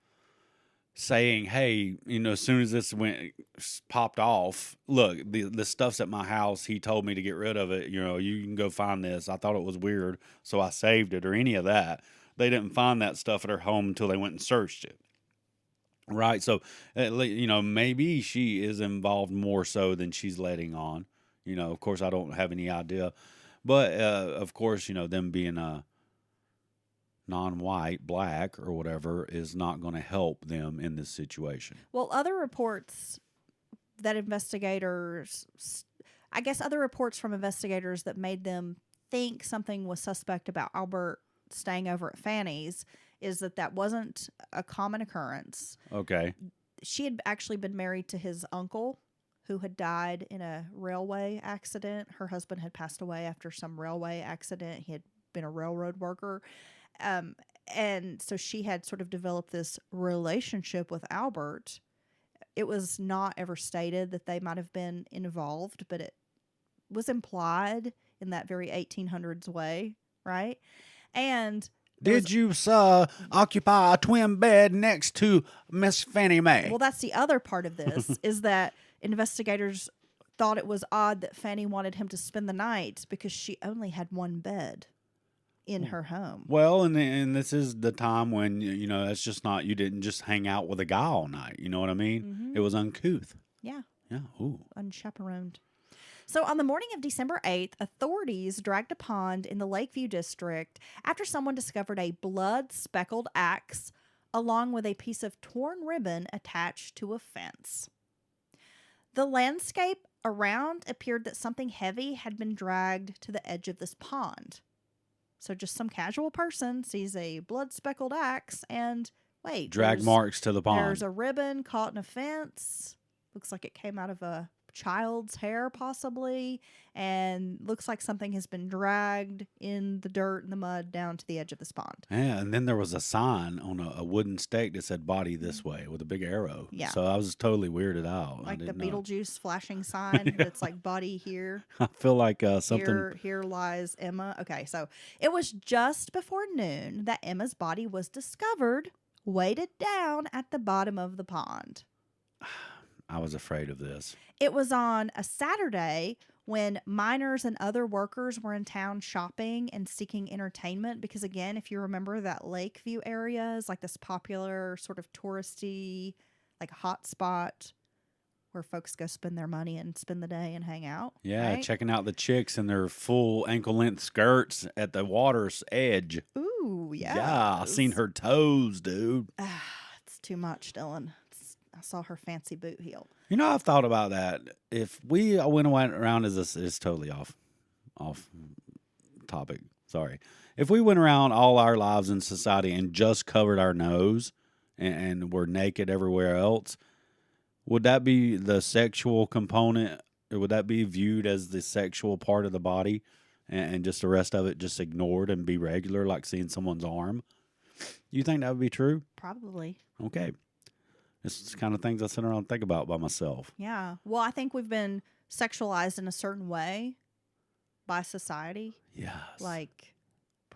saying, hey, as soon as this popped off, look, the stuff's at my house. He told me to get rid of it. You can go find this. I thought it was weird, so I saved it, or any of that. They didn't find that stuff at her home until they went and searched it. Right. So, maybe she is involved more so than she's letting on. Of course, I don't have any idea. But, of course, them being non-white, black, or whatever is not going to help them in this situation. Well, other reports from investigators that made them think something was suspect about Albert staying over at Fanny's is that wasn't a common occurrence. Okay. She had actually been married to his uncle, who had died in a railway accident. Her husband had passed away after some railway accident. He had been a railroad worker. And so she had sort of developed this relationship with Albert. It was not ever stated that they might have been involved, but it was implied in that very 1800s way, right? And Did you, sir, occupy a twin bed next to Miss Fannie Mae? well, that's the other part of this is that investigators thought it was odd that Fanny wanted him to spend the night because she only had one bed in her home. Well, and this is the time when, you know, it's just not, you didn't just hang out with a guy all night. You know what I mean? Mm-hmm. It was uncouth. Yeah. Yeah. Ooh. Unchaperoned. So on the morning of December 8th, authorities dragged a pond in the Lakeview district after someone discovered a blood-speckled axe along with a piece of torn ribbon attached to a fence. The landscape around appeared that something heavy had been dragged to the edge of this pond. So just some casual person sees a blood-speckled axe and, wait. Drag marks to the pond. There's a ribbon caught in a fence. Looks like it came out of a child's hair, possibly. And looks like something has been dragged in the dirt and the mud down to the edge of this pond. Yeah, and then there was a sign on a wooden stake that said "Body this way" with a big arrow. Yeah. So I was totally weirded out. Like the I didn't know. Beetlejuice flashing sign that's like body here. I feel like something. Here lies Emma. Okay, so it was just before noon that Emma's body was discovered, weighted down at the bottom of the pond. I was afraid of this. It was on a Saturday when miners and other workers were in town shopping and seeking entertainment. Because again, if you remember, that Lakeview area is like this popular sort of touristy, like hot spot where folks go spend their money and spend the day and hang out. Yeah, right? checking out the chicks in their full ankle-length skirts at the water's edge. Ooh, yeah. Yeah, I seen her toes, dude. It's too much, Dylan. I saw her fancy boot heel. You know, I've thought about that. If we went around as this is totally off topic. Sorry. If we went around all our lives in society and just covered our nose and were naked everywhere else, would that be the sexual component? Or would that be viewed as the sexual part of the body and just the rest of it just ignored and be regular, like seeing someone's arm? You think that would be true? Probably. Okay. This is the kind of things I sit around and think about by myself. Yeah. Well, I think we've been sexualized in a certain way by society. Yes. Like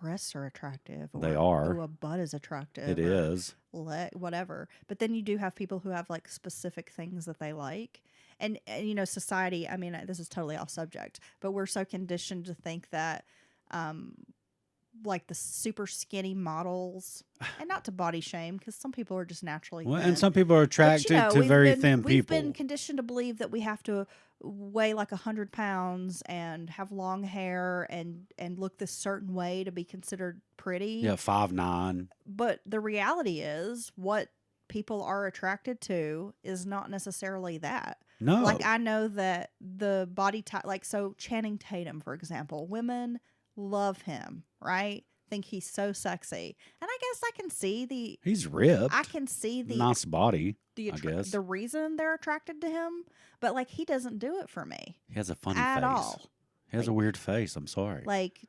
breasts are attractive. Or, They are. Oh, a butt is attractive. It is. Whatever. But then you do have people who have like specific things that they like. And you know, society, I mean, this is totally off subject, but we're so conditioned to think that like the super skinny models, and not to body shame, because some people are just naturally thin. And some people are attracted But, you know, to very thin we've people. been conditioned to believe that we have to weigh like 100 pounds and have long hair and look this certain way to be considered pretty. Yeah, 5'9". But the reality is, what people are attracted to is not necessarily that. No. Like, I know that the body type, like, so Channing Tatum, for example, women love him, right? Think he's so sexy. And I guess I can see He's ripped. I can see the nice body, the I guess. the reason they're attracted to him, but like he doesn't do it for me He has a funny at face. all. He has a weird face. I'm sorry. Like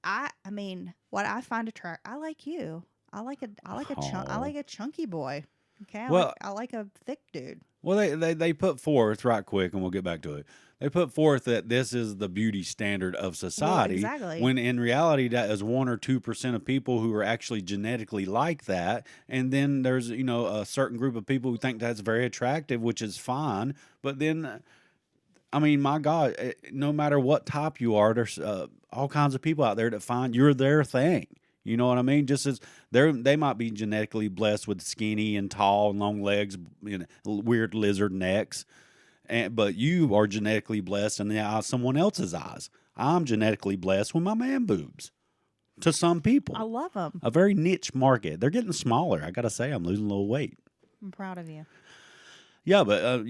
I mean, what I find I like you. I like a chunky boy. Okay, I like a thick dude. Well, they put forth right quick, and we'll get back to it. They put forth that this is the beauty standard of society. Well, exactly. When in reality, that is 1 or 2% of people who are actually genetically like that, and then there's a certain group of people who think that's very attractive, which is fine. But then, I mean, my God, no matter what type you are, there's all kinds of people out there that find you're their thing. You know what I mean? Just as they might be genetically blessed with skinny and tall and long legs, weird lizard necks, but you are genetically blessed in the eye of someone else's eyes. I'm genetically blessed with my man boobs. To some people, I love them. A very niche market. They're getting smaller. I gotta say, I'm losing a little weight. I'm proud of you. Yeah, but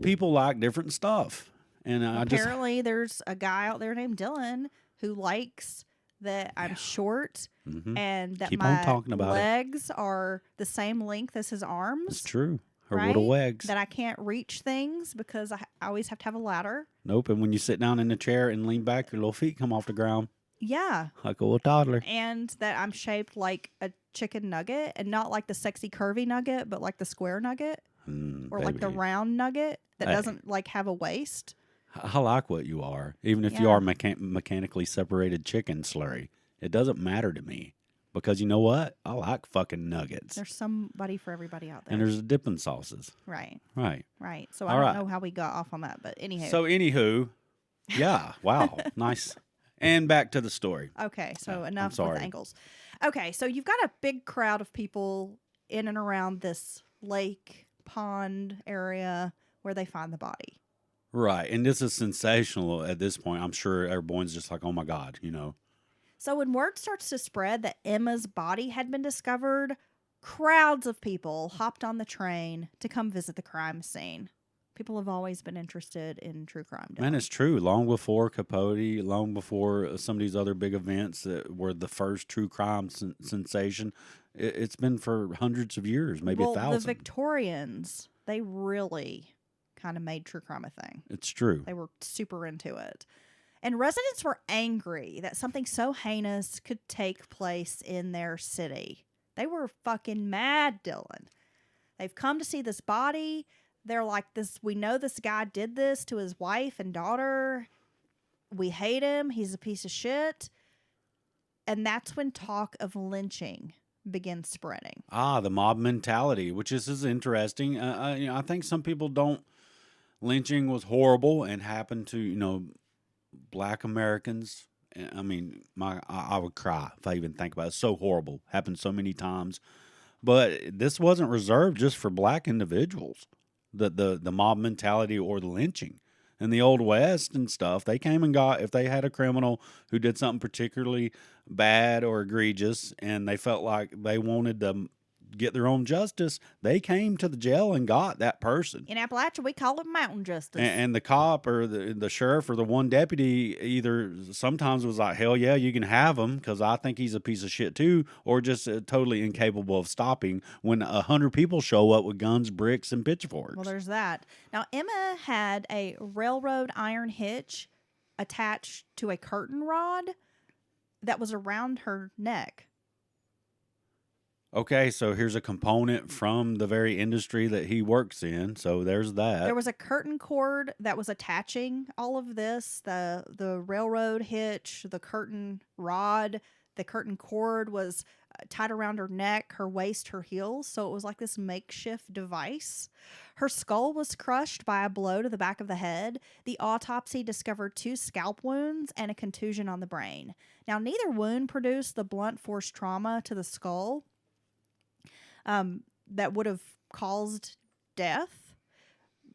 people like different stuff, and apparently there's a guy out there named Dylan who likes that I'm short and that Keep my on talking about legs are the same length as his arms. It's true. Her right? little legs. That I can't reach things because I always have to have a ladder. Nope. And when you sit down in the chair and lean back, your little feet come off the ground. Yeah. Like a little toddler. And that I'm shaped like a chicken nugget and not like the sexy curvy nugget, but like the square nugget or like the Baby. round nugget that Hey. doesn't like have a waist. I like what you are, even if you Yeah. are mechanically separated chicken slurry. It doesn't matter to me because you know what? I like fucking nuggets. There's somebody for everybody out there. And there's dipping sauces. Right. Right. Right. So I All don't right. know how we got off on that, but anyhow. So, anywho, yeah, wow, nice. And back to the story. Okay, so I'm enough with sorry. angles. Okay, so you've got a big crowd of people in and around this lake pond area where they find the body. Right. And this is sensational at this point. I'm sure everyone's just like, oh my God, So when word starts to spread that Emma's body had been discovered, crowds of people hopped on the train to come visit the crime scene. People have always been interested in true crime. Man, it's true. Long before Capote, long before some of these other big events that were the first true crime sensation, it's been for hundreds of years, maybe well, 1,000. the Victorians, they really kind of made true crime a thing. It's true. They were super into it. And residents were angry that something so heinous could take place in their city. They were fucking mad, Dylan. They've come to see this body. They're like, we know this guy did this to his wife and daughter. We hate him. He's a piece of shit. And that's when talk of lynching begins spreading. The mob mentality, which is interesting. I think some people don't. Lynching was horrible and happened to, Black Americans. I mean, I would cry if I even think about it. It's so horrible. Happened so many times. But this wasn't reserved just for black individuals. The mob mentality or the lynching. In the Old West and stuff, they came and got, if they had a criminal who did something particularly bad or egregious and they felt like they wanted to get their own justice, they came to the jail and got that person. In Appalachia, we call it mountain justice. And the cop or the sheriff or the one deputy either sometimes was like, hell yeah, you can have him because I think he's a piece of shit too, or just totally incapable of stopping when 100 people show up with guns, bricks, and pitchforks. Well, there's that. Now, Emma had a railroad iron hitch attached to a curtain rod that was around her neck. Okay, so here's a component from the very industry that he works in. So there's that. There was a curtain cord that was attaching all of this, the railroad hitch, the curtain rod. The curtain cord was tied around her neck, her waist, her heels. So it was like this makeshift device. Her skull was crushed by a blow to the back of the head. The autopsy discovered 2 scalp wounds and a contusion on the brain. Now, neither wound produced the blunt force trauma to the skull that would have caused death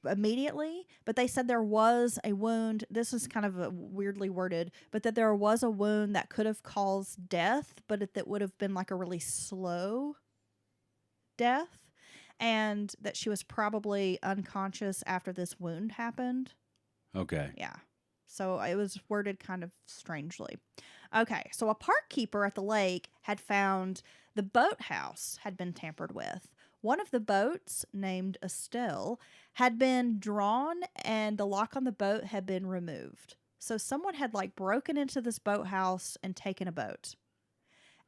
immediately, but they said there was a wound. This is kind of weirdly worded, but that there was a wound that could have caused death, but that would have been like a really slow death, and that she was probably unconscious after this wound happened. Okay. Yeah. So it was worded kind of strangely. Okay, so a park keeper at the lake had found the boathouse had been tampered with. One of the boats, named Estelle, had been drawn and the lock on the boat had been removed. So someone had broken into this boathouse and taken a boat.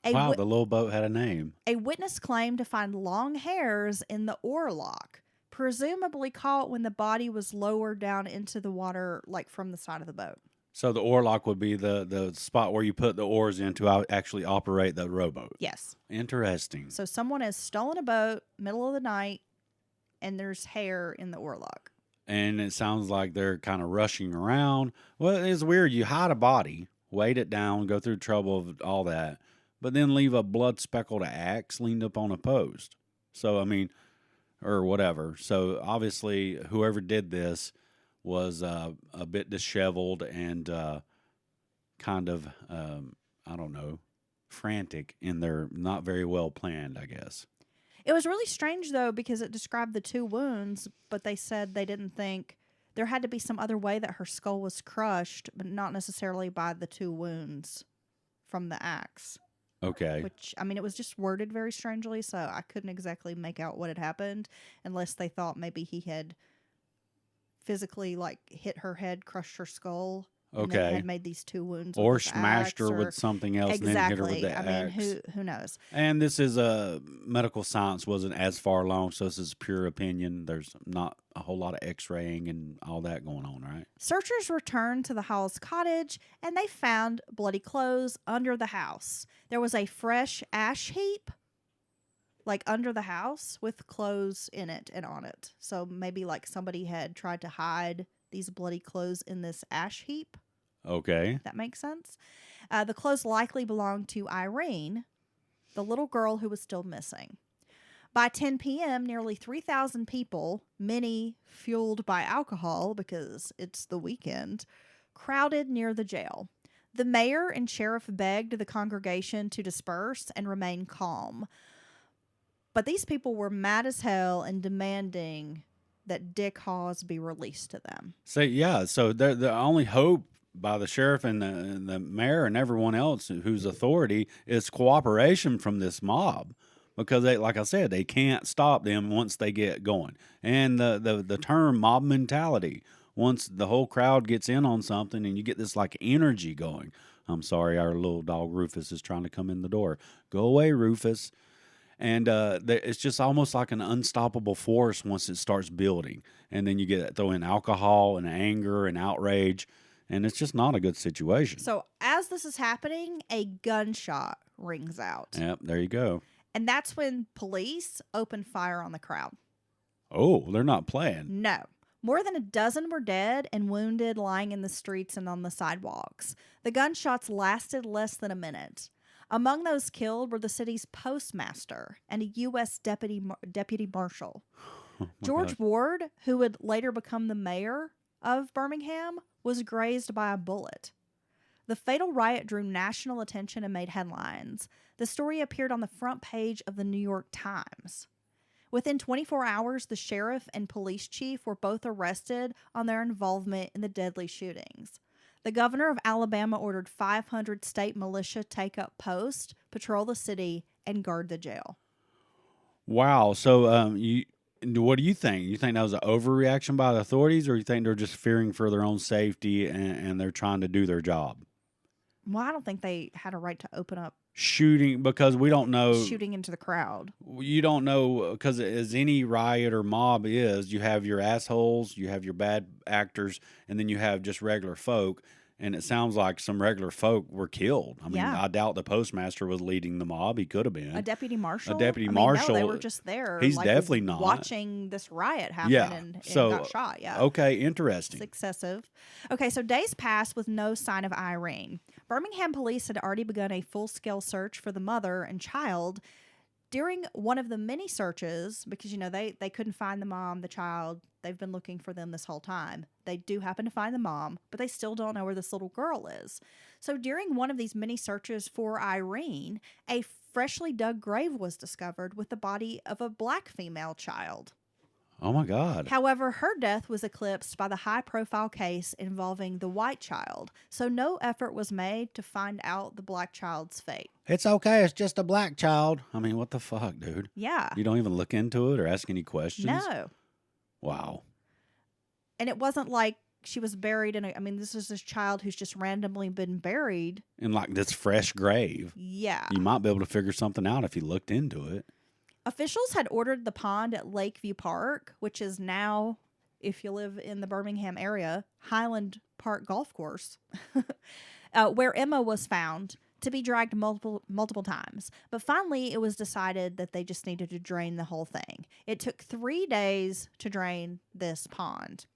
Wow, the little boat had a name. A witness claimed to find long hairs in the oar lock, presumably caught when the body was lowered down into the water, from the side of the boat. So the oar lock would be the spot where you put the oars in to actually operate the rowboat. Yes. Interesting. So someone has stolen a boat, middle of the night, and there's hair in the oar lock. And it sounds like they're kind of rushing around. Well, it's weird. You hide a body, weight it down, go through trouble of all that, but then leave a blood-speckled axe leaned up on a post. So, or whatever. So obviously, whoever did this was a bit disheveled and kind of, frantic in their not very well planned, I guess. It was really strange, though, because it described the 2 wounds, but they said they didn't think there had to be some other way that her skull was crushed, but not necessarily by the 2 wounds from the axe. Okay. Which, it was just worded very strangely, so I couldn't exactly make out what had happened unless they thought maybe he had physically hit her head, crushed her skull, And they Okay. had made these 2 wounds. Or with this smashed her axe, or with something else and then hit her with exactly. the I mean, axe. who knows? And this is medical science wasn't as far along, so this is pure opinion. There's not a whole lot of x-raying and all that going on, right? Searchers returned to the Hawes cottage and they found bloody clothes under the house. There was a fresh ash heap, like under the house, with clothes in it and on it. So maybe like somebody had tried to hide these bloody clothes in this ash heap. Okay. That makes sense. The clothes likely belonged to Irene, the little girl who was still missing. By 10 p.m., nearly 3,000 people, many fueled by alcohol because it's the weekend, crowded near the jail. The mayor and sheriff begged the congregation to disperse and remain calm. But these people were mad as hell and demanding that Dick Hawes be released to them. So the only hope by the sheriff and the mayor and everyone else whose authority is cooperation from this mob, because they, like I said, they can't stop them once they get going. And the term mob mentality, once the whole crowd gets in on something and you get this like energy going. I'm sorry, our little dog Rufus is trying to come in the door. Go away, Rufus. And it's just almost like an unstoppable force once it starts building. And then you throw in alcohol and anger and outrage. And it's just not a good situation. So as this is happening, a gunshot rings out. Yep, there you go. And that's when police open fire on the crowd. Oh, they're not playing. No. More than a dozen were dead and wounded lying in the streets and on the sidewalks. The gunshots lasted less than a minute. Among those killed were the city's postmaster and a U.S. deputy marshal. Oh, George Ward, who would later become the mayor of Birmingham, was grazed by a bullet. The fatal riot drew national attention and made headlines. The story appeared on the front page of the New York Times. Within 24 hours, the sheriff and police chief were both arrested on their involvement in the deadly shootings. The governor of Alabama ordered 500 state militia take up posts, patrol the city, and guard the jail. Wow. So what do you think? You think that was an overreaction by the authorities, or you think they're just fearing for their own safety and they're trying to do their job? Well, I don't think they had a right to open up Shooting, because we don't know. shooting into the crowd. You don't know, because as any riot or mob is, you have your assholes, you have your bad actors, and then you have just regular folk. And it sounds like some regular folk were killed. I mean, Yeah. I doubt the postmaster was leading the mob. He could have been. A deputy marshal? A deputy I mean, marshal. No, they were just there. He's like, definitely not. watching this riot happen Yeah. and So, got shot. Yeah. Okay, It's interesting. excessive. Okay, so days passed with no sign of Irene. Birmingham police had already begun a full-scale search for the mother and child. During one of the many searches, because, you know, they couldn't find the mom, the child. They've been looking for them this whole time. They do happen to find the mom, but they still don't know where this little girl is. So during one of these many searches for Irene, a freshly dug grave was discovered with the body of a black female child. Oh, my God. However, her death was eclipsed by the high-profile case involving the white child, so no effort was made to find out the black child's fate. It's okay. It's just a black child. I mean, what the fuck, dude? Yeah. You don't even look into it or ask any questions? No. Wow. And it wasn't like she was buried in a... I mean, this is this child who's just randomly been buried. In like this fresh grave. Yeah. You might be able to figure something out if you looked into it. Officials had ordered the pond at Lakeview Park, which is now, if you live in the Birmingham area, Highland Park Golf Course, where Emma was found, to be dragged multiple times. But finally, it was decided that they just needed to drain the whole thing. It took 3 days to drain this pond.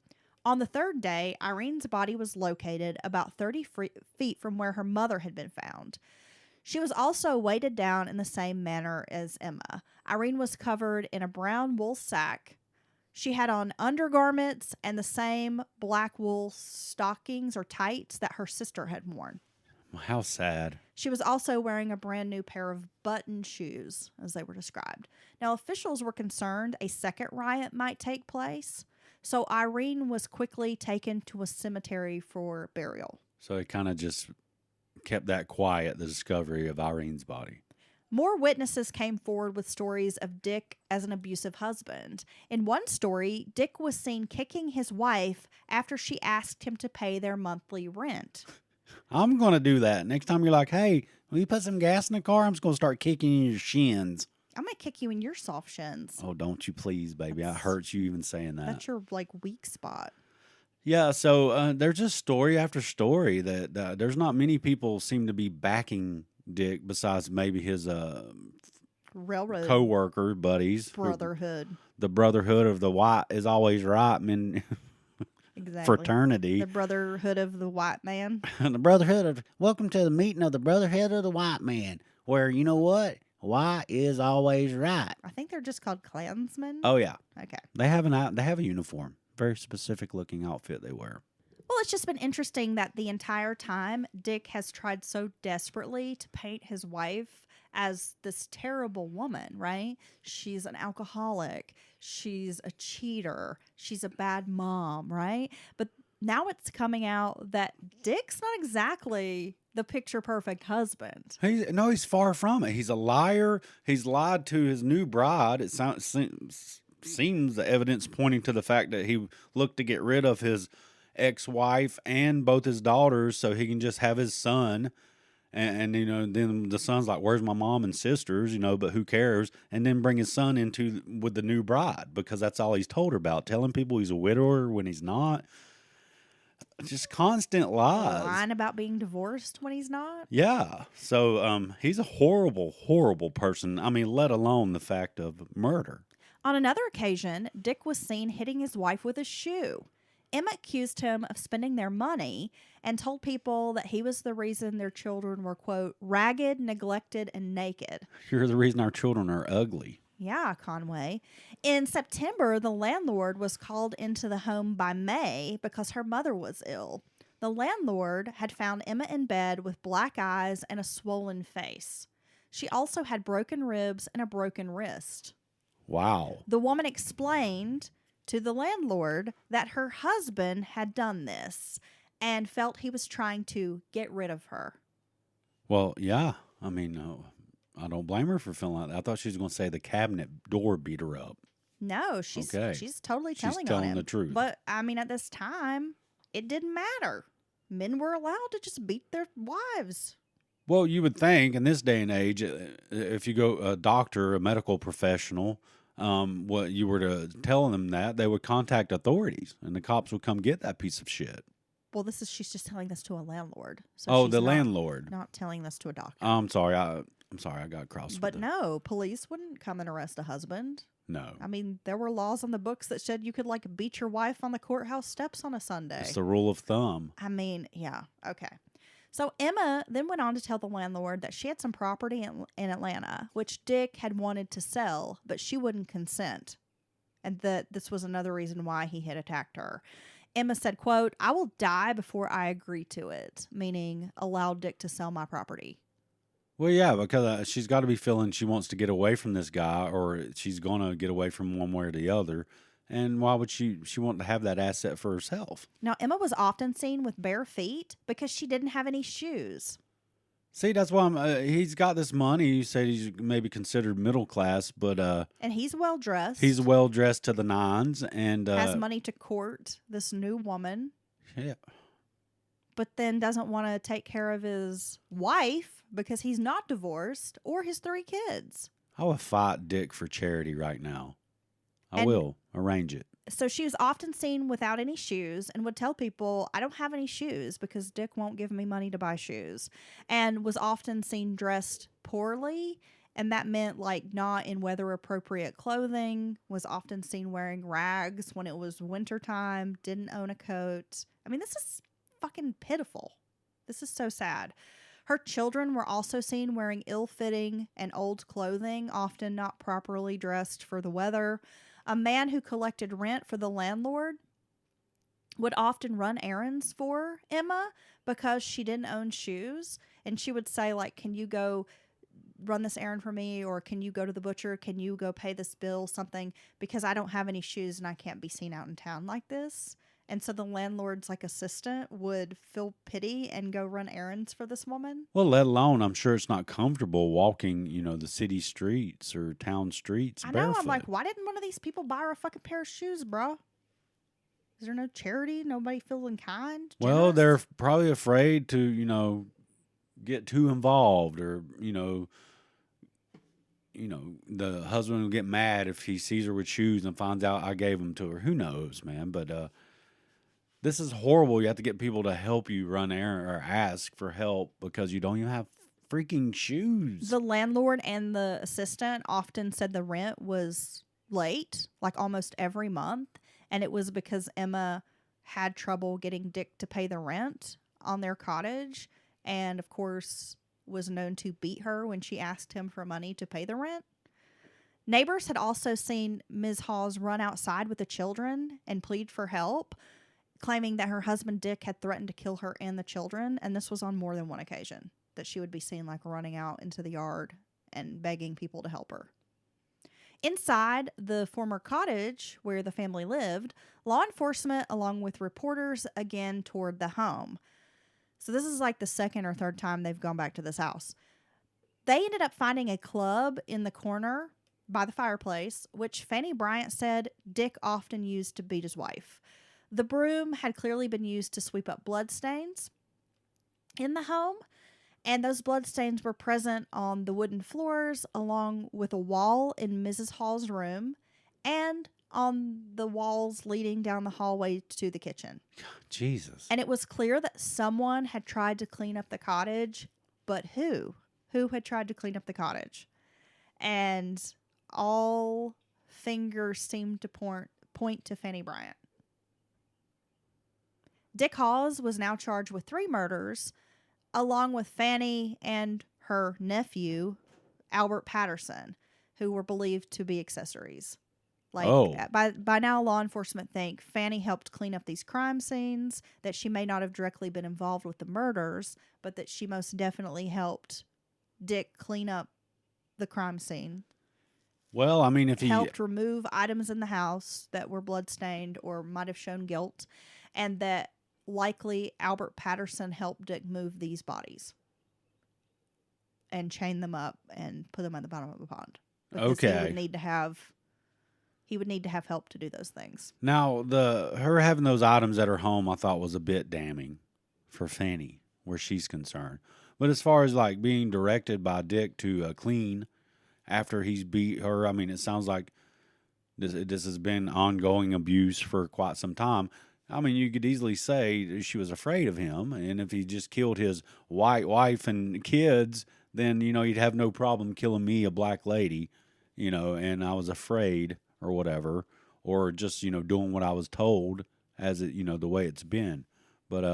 On the third day, Irene's body was located about 30 feet from where her mother had been found. She was also weighted down in the same manner as Emma. Irene was covered in a brown wool sack. She had on undergarments and the same black wool stockings or tights that her sister had worn. How sad. She was also wearing a brand new pair of button shoes, as they were described. Now, officials were concerned a second riot might take place, so Irene was quickly taken to a cemetery for burial. So it kind of just kept that quiet, the discovery of Irene's body. More witnesses came forward with stories of Dick as an abusive husband. In one story, Dick was seen kicking his wife after she asked him to pay their monthly rent. I'm going to do that. Next time you're like, hey, will you put some gas in the car? I'm just going to start kicking you in your shins. I'm going to kick you in your soft shins. Oh, don't you please, baby. That hurts you even saying that. That's your, weak spot. Yeah, so there's just story after story that there's not many people seem to be backing Dick besides maybe his Railroad co-worker buddies. brotherhood. The brotherhood of the white is always right. Men Exactly. fraternity. The brotherhood of the white man. The brotherhood of welcome to the meeting of the brotherhood of the white man, where you know what, white is always right. I think they're just called Klansmen. Oh yeah, Okay. they have a uniform, very specific looking outfit they wear. Well, it's just been interesting that the entire time Dick has tried so desperately to paint his wife as this terrible woman, right? She's an alcoholic. She's a cheater. She's a bad mom, right? But now it's coming out that Dick's not exactly the picture perfect husband. He's far from it. He's a liar. He's lied to his new bride. It seems the evidence pointing to the fact that he looked to get rid of his ex-wife and both his daughters so he can just have his son. And then the son's like, where's my mom and sisters, but who cares? And then bring his son with the new bride because that's all he's told her about. Telling people he's a widower when he's not. Just constant lies. Lying about being divorced when he's not. Yeah. So he's a horrible, horrible person. I mean, let alone the fact of murder. On another occasion, Dick was seen hitting his wife with a shoe. Emma accused him of spending their money and told people that he was the reason their children were, quote, ragged, neglected, and naked. You're the reason our children are ugly. Yeah, Conway. In September, the landlord was called into the home by May because her mother was ill. The landlord had found Emma in bed with black eyes and a swollen face. She also had broken ribs and a broken wrist. Wow. The woman explained to the landlord that her husband had done this and felt he was trying to get rid of her. Well, yeah. I mean, I don't blame her for feeling like that. I thought she was going to say the cabinet door beat her up. No, she's totally She's telling telling on him. the truth. But, I mean, at this time, it didn't matter. Men were allowed to just beat their wives. Well, you would think in this day and age, if you go a doctor, a medical professional, what you were to tell them that, they would contact authorities and the cops would come get that piece of shit. Well, she's just telling this to a landlord. So she's the landlord. Not telling this to a doctor. I'm sorry. I'm sorry. I got crossed. But no, police wouldn't come and arrest a husband. No. I mean, there were laws on the books that said you could beat your wife on the courthouse steps on a Sunday. It's the rule of thumb. I mean, yeah. Okay. So Emma then went on to tell the landlord that she had some property in Atlanta, which Dick had wanted to sell, but she wouldn't consent. And that this was another reason why he had attacked her. Emma said, quote, I will die before I agree to it, meaning allow Dick to sell my property. Well, yeah, because she's got to be feeling she wants to get away from this guy or she's going to get away from one way or the other. And why would she want to have that asset for herself? Now, Emma was often seen with bare feet because she didn't have any shoes. See, that's why he's got this money. You said he's maybe considered middle class, but and he's well dressed. He's well dressed to the nines, and has money to court this new woman. Yeah, but then doesn't want to take care of his wife because he's not divorced or his 3 kids. I would fight Dick for charity right now. I will arrange it. So she was often seen without any shoes and would tell people, I don't have any shoes because Dick won't give me money to buy shoes. And was often seen dressed poorly. And that meant not in weather appropriate clothing, was often seen wearing rags when it was wintertime, didn't own a coat. I mean, this is fucking pitiful. This is so sad. Her children were also seen wearing ill-fitting and old clothing, often not properly dressed for the weather. A man who collected rent for the landlord would often run errands for Emma because she didn't own shoes. And she would say, can you go run this errand for me? Or can you go to the butcher? Can you go pay this bill? Something, because I don't have any shoes and I can't be seen out in town like this. And so the landlord's like assistant would feel pity and go run errands for this woman. Well, let alone, I'm sure it's not comfortable walking, the city streets or town streets I know. barefoot. I'm like, why didn't one of these people buy her a fucking pair of shoes, bro? Is there no charity? Nobody feeling kind? Well, Generous? they're probably afraid to, get too involved, or the husband will get mad if he sees her with shoes and finds out I gave them to her. Who knows, man? But this is horrible. You have to get people to help you run errand or ask for help because you don't even have freaking shoes. The landlord and the assistant often said the rent was late, like almost every month. And it was because Emma had trouble getting Dick to pay the rent on their cottage. And of course, was known to beat her when she asked him for money to pay the rent. Neighbors had also seen Ms. Hawes run outside with the children and plead for help, claiming that her husband Dick had threatened to kill her and the children. And this was on more than one occasion that she would be seen like running out into the yard and begging people to help her. Inside the former cottage where the family lived, law enforcement, along with reporters, again toured the home. So this is like the second or third time they've gone back to this house. They ended up finding a club in the corner by the fireplace, which Fanny Bryant said Dick often used to beat his wife. The broom had clearly been used to sweep up bloodstains in the home, and those bloodstains were present on the wooden floors along with a wall in Mrs. Hall's room and on the walls leading down the hallway to the kitchen. Jesus. And it was clear that someone had tried to clean up the cottage, but who? Who had tried to clean up the cottage? And all fingers seemed to point to Fanny Bryant. Dick Hawes was now charged with 3 murders, along with Fanny and her nephew, Albert Patterson, who were believed to be accessories. By now, law enforcement think Fanny helped clean up these crime scenes, that she may not have directly been involved with the murders, but that she most definitely helped Dick clean up the crime scene. Well, I mean, if he helped remove items in the house that were bloodstained or might have shown guilt, and that likely Albert Patterson helped Dick move these bodies and chain them up and put them at the bottom of a pond. Because okay. He would need to have help to do those things. Now, her having those items at her home, I thought was a bit damning for Fanny, where she's concerned. But as far as like being directed by Dick to clean after he's beat her, I mean, it sounds like this has been ongoing abuse for quite some time. I mean, you could easily say she was afraid of him, and if he just killed his white wife and kids, then, you'd have no problem killing me, a black lady, and I was afraid or whatever, or just, doing what I was told as it, the way it's been. But,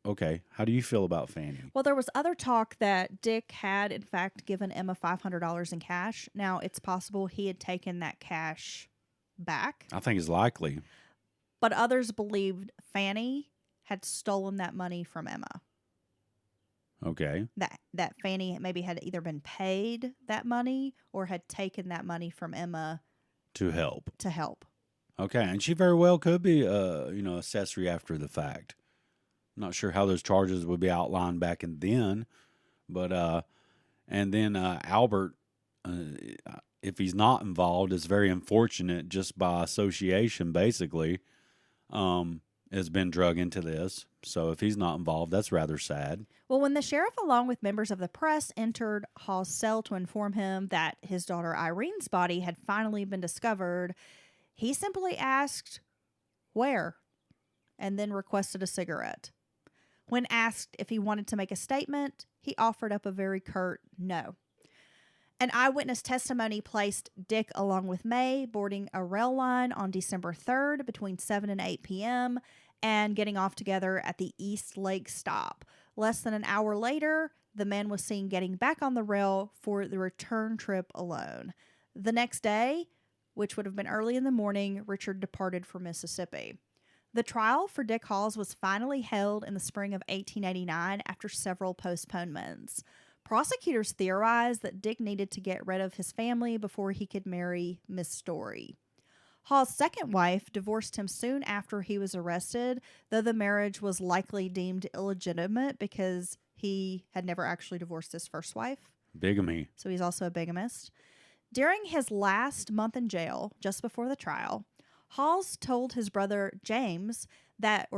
okay, how do you feel about Fanny? Well, there was other talk that Dick had, in fact, given Emma $500 in cash. Now, it's possible he had taken that cash back. I think it's likely. But others believed Fanny had stolen that money from Emma. Okay. That Fanny maybe had either been paid that money or had taken that money from Emma to help. Okay, and she very well could be accessory after the fact. I'm not sure how those charges would be outlined back then, but and then Albert, if he's not involved, is very unfortunate just by association, basically. Has been drug into this. So if he's not involved, that's rather sad. Well, when the sheriff, along with members of the press, entered Hall's cell to inform him that his daughter Irene's body had finally been discovered, he simply asked, "Where?" and then requested a cigarette. When asked if he wanted to make a statement, he offered up a very curt no. An eyewitness testimony placed Dick along with May boarding a rail line on December 3rd between 7 and 8 p.m. and getting off together at the East Lake stop. Less than an hour later, the man was seen getting back on the rail for the return trip alone. The next day, which would have been early in the morning, Richard departed for Mississippi. The trial for Dick Hawes was finally held in the spring of 1889 after several postponements. Prosecutors theorized that Dick needed to get rid of his family before he could marry Miss Story. Hawes' second wife divorced him soon after he was arrested, though the marriage was likely deemed illegitimate because he had never actually divorced his first wife. Bigamy. So he's also a bigamist. During his last month in jail, just before the trial, Hawes told his brother Jim that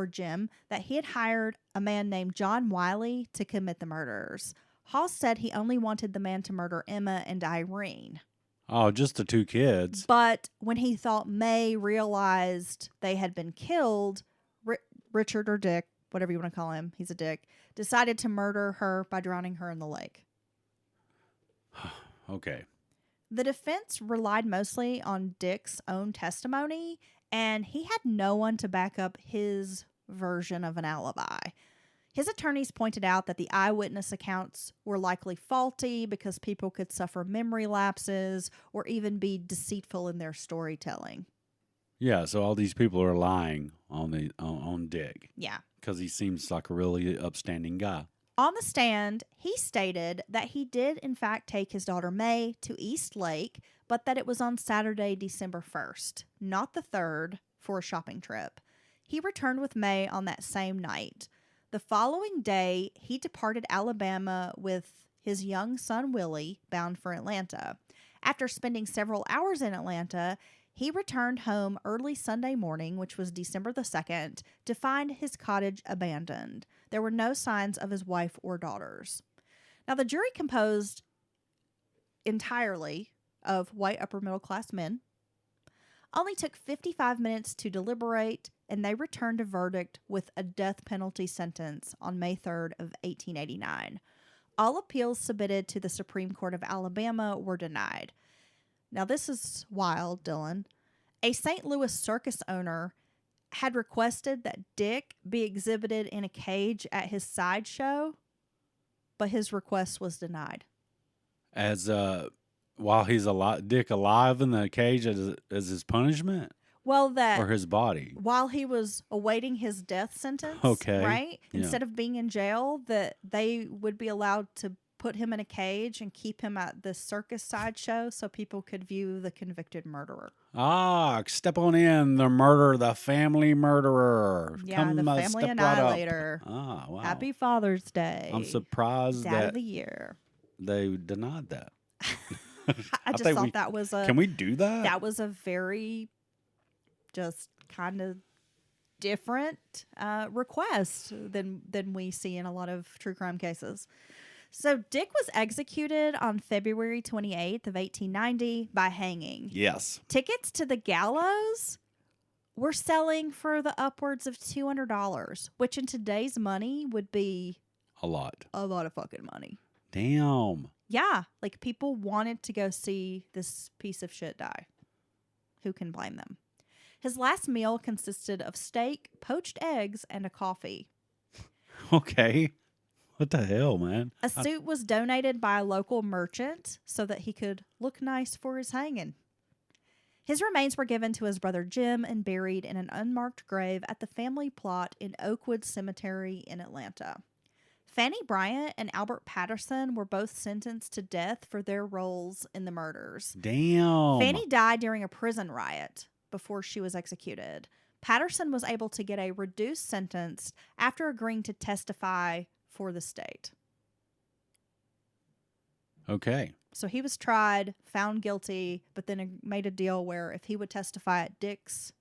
he had hired a man named John Wiley to commit the murders. Hawes said he only wanted the man to murder Emma and Irene. Oh, just the 2 kids. But when he thought May realized they had been killed, Richard or Dick, whatever you want to call him, he's a dick, decided to murder her by drowning her in the lake. Okay. The defense relied mostly on Dick's own testimony, and he had no one to back up his version of an alibi. His attorneys pointed out that the eyewitness accounts were likely faulty because people could suffer memory lapses or even be deceitful in their storytelling. Yeah, so all these people are lying on Dick. Yeah. Because he seems like a really upstanding guy. On the stand, he stated that he did, in fact, take his daughter May to East Lake, but that it was on Saturday, December 1st, not the 3rd, for a shopping trip. He returned with May on that same night. The following day, he departed Alabama with his young son, Willie, bound for Atlanta. After spending several hours in Atlanta, he returned home early Sunday morning, which was December the 2nd, to find his cottage abandoned. There were no signs of his wife or daughters. Now, the jury composed entirely of white upper middle class men, only took 55 minutes to deliberate, and they returned a verdict with a death penalty sentence on May 3rd of 1889. All appeals submitted to the Supreme Court of Alabama were denied. Now, this is wild, Dylan. A St. Louis circus owner had requested that Dick be exhibited in a cage at his sideshow, but his request was denied. As while he's Dick alive in the cage as his punishment? Well, that Or his body? while he was awaiting his death sentence, Okay. right? Yeah. Instead of being in jail, that they would be allowed to put him in a cage and keep him at the circus sideshow so people could view the convicted murderer. Ah, step on in, the family murderer. Yeah, Come, the family step right up. annihilator. Ah, wow. Happy Father's Day. I'm surprised Dad that of the year. they denied that. I just think thought we- that was a Can we do that? that was a very just kind of different request than we see in a lot of true crime cases. So Dick was executed on February 28th of 1890 by hanging. Yes. Tickets to the gallows were selling for the upwards of $200, which in today's money would be A lot. a lot of fucking money. Damn. Yeah, like people wanted to go see this piece of shit die. Who can blame them? His last meal consisted of steak, poached eggs, and a coffee. Okay. What the hell, man? A suit was donated by a local merchant so that he could look nice for his hanging. His remains were given to his brother Jim and buried in an unmarked grave at the family plot in Oakwood Cemetery in Atlanta. Fanny Bryant and Albert Patterson were both sentenced to death for their roles in the murders. Damn. Fanny died during a prison riot before she was executed. Patterson was able to get a reduced sentence after agreeing to testify for the state. Okay. So he was tried, found guilty, but then made a deal where if he would testify at Dick's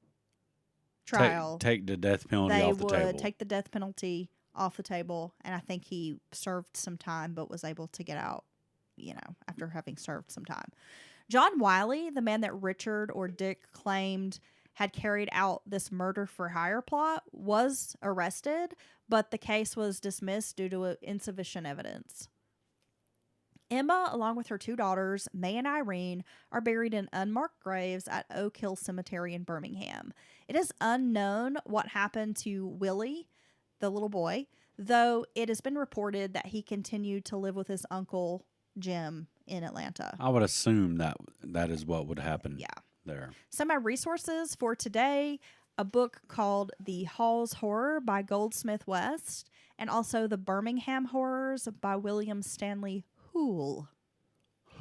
trial, Take the death penalty they off the would table. take the death penalty off the table. And I think he served some time, but was able to get out, after having served some time. John Wiley, the man that Richard or Dick claimed had carried out this murder for hire plot, was arrested, but the case was dismissed due to insufficient evidence. Emma, along with her 2 daughters, May and Irene, are buried in unmarked graves at Oak Hill Cemetery in Birmingham. It is unknown what happened to Willie, the little boy, though it has been reported that he continued to live with his uncle, Jim, in Atlanta. I would assume that is what would happen there. So my resources for today, a book called The Hawes Horror by Goldsmith West, and also The Birmingham Horrors by William Stanley Hoole.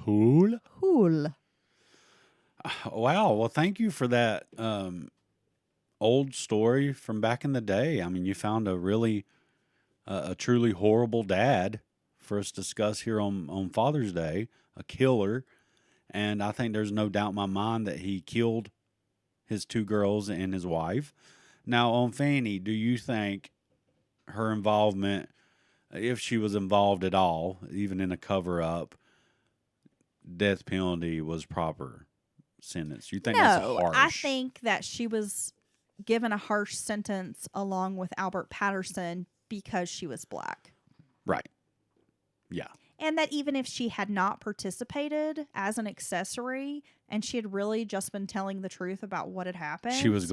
Hool? Hoole. Wow. Well, thank you for that old story from back in the day. I mean, you found a really, a truly horrible dad for us to discuss here on Father's Day, a killer. And I think there's no doubt in my mind that he killed his two girls and his wife. Now, on Fanny, do you think her involvement, if she was involved at all, even in a cover up, death penalty was proper sentence? You think that's No, harsh? I think that she was given a harsh sentence along with Albert Patterson because she was black. Right. Yeah. And that even if she had not participated as an accessory and she had really just been telling the truth about what had happened, She was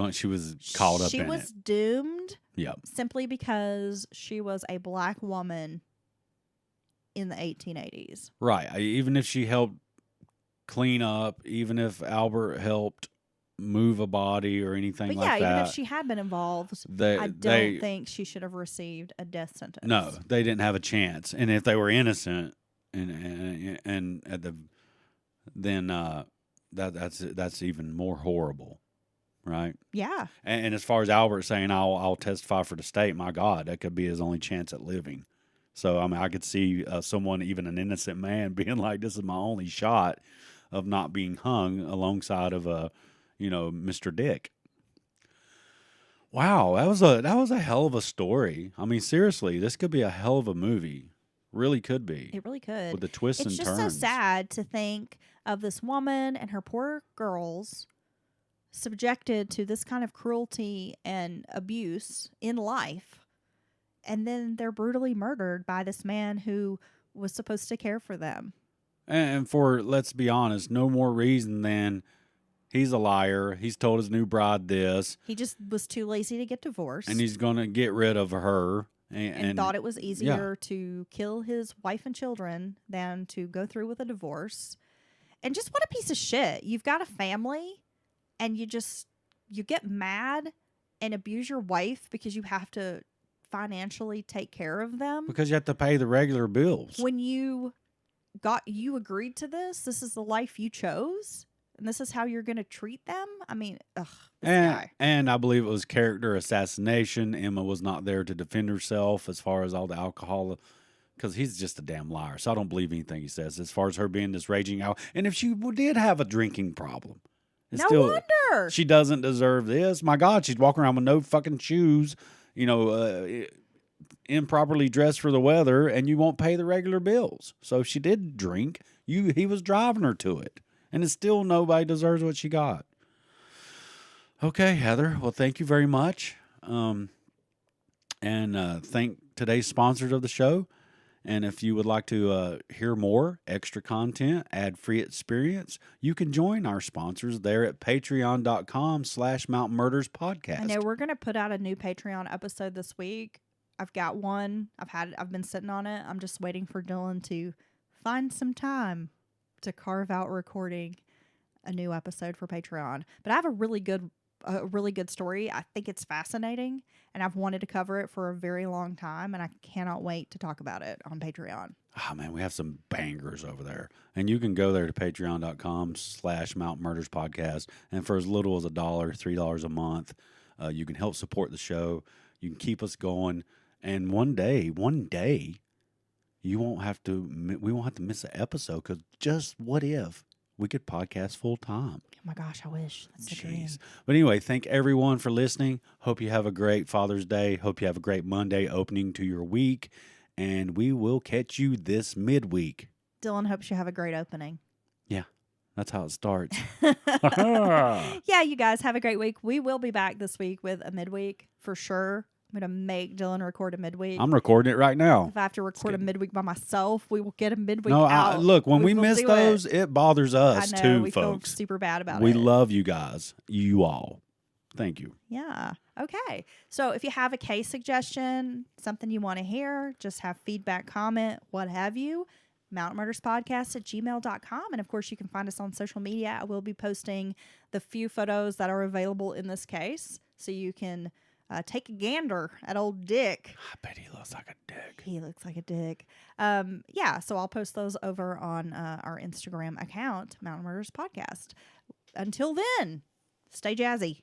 caught up in it. She was doomed Yep. simply because she was a black woman in the 1880s. Right. Even if she helped clean up, even if Albert helped move a body or anything But like yeah, that. even if she had been involved, I don't think she should have received a death sentence. No, they didn't have a chance. And if they were innocent, and at the then that's even more horrible, right? Yeah. And as far as Albert saying I'll testify for the state, my God, that could be his only chance at living. So I mean, I could see someone, even an innocent man, being like, "This is my only shot of not being hung," alongside of Mr. Dick. Wow, that was a hell of a story. I mean, seriously, this could be a hell of a movie. Really could be. It really could. With the twists and turns. It's just so sad to think of this woman and her poor girls subjected to this kind of cruelty and abuse in life. And then they're brutally murdered by this man who was supposed to care for them. And for, let's be honest, no more reason than he's a liar. He's told his new bride this. He just was too lazy to get divorced. And he's going to get rid of her. And thought it was easier to kill his wife and children than to go through with a divorce. And just what a piece of shit. You've got a family and you get mad and abuse your wife because you have to financially take care of them. Because you have to pay the regular bills. When you agreed to this is the life you chose. And this is how you're going to treat them? I mean, this guy. And I believe it was character assassination. Emma was not there to defend herself as far as all the alcohol, because he's just a damn liar. So I don't believe anything he says as far as her being this raging out. And if she did have a drinking problem, no wonder. She doesn't deserve this. My God, she's walking around with no fucking shoes, improperly dressed for the weather, and you won't pay the regular bills. So if she did drink, he was driving her to it. And it's still nobody deserves what she got. Okay, Heather. Well, thank you very much. And thank today's sponsors of the show. And if you would like to hear more extra content, ad-free experience, you can join our sponsors there at patreon.com/Mountain Murders Podcast. I know we're going to put out a new Patreon episode this week. I've got one. I've been sitting on it. I'm just waiting for Dylan to find some time to carve out recording a new episode for Patreon. But I have a really good story. I think it's fascinating, and I've wanted to cover it for a very long time, and I cannot wait to talk about it on Patreon. Oh, man, we have some bangers over there. And you can go there to patreon.com/Mountain Murders Podcast. And for as little as $1, $3 a month, you can help support the show. You can keep us going. And one day, we won't have to miss an episode, because just what if we could podcast full time? Oh my gosh, I wish. That's the dream. But anyway, thank everyone for listening. Hope you have a great Father's Day. Hope you have a great Monday opening to your week. And we will catch you this midweek. Dylan hopes you have a great opening. Yeah, that's how it starts. Yeah, you guys have a great week. We will be back this week with a midweek for sure. I'm going to make Dylan record a midweek. I'm recording it right now. If I have to record a midweek by myself, we will get a midweek No, out. look, when we will miss do those, it bothers us I know, too, we folks. feel super bad about it. We love you guys. You all. Thank you. Yeah. Okay. So if you have a case suggestion, something you want to hear, just have feedback, comment, what have you, mountainmurderspodcast@gmail.com. And of course, you can find us on social media. I will be posting the few photos that are available in this case, so you can take a gander at old Dick. I bet he looks like a dick. He looks like a dick. Yeah, so I'll post those over on our Instagram account, Mountain Murders Podcast. until then, stay jazzy.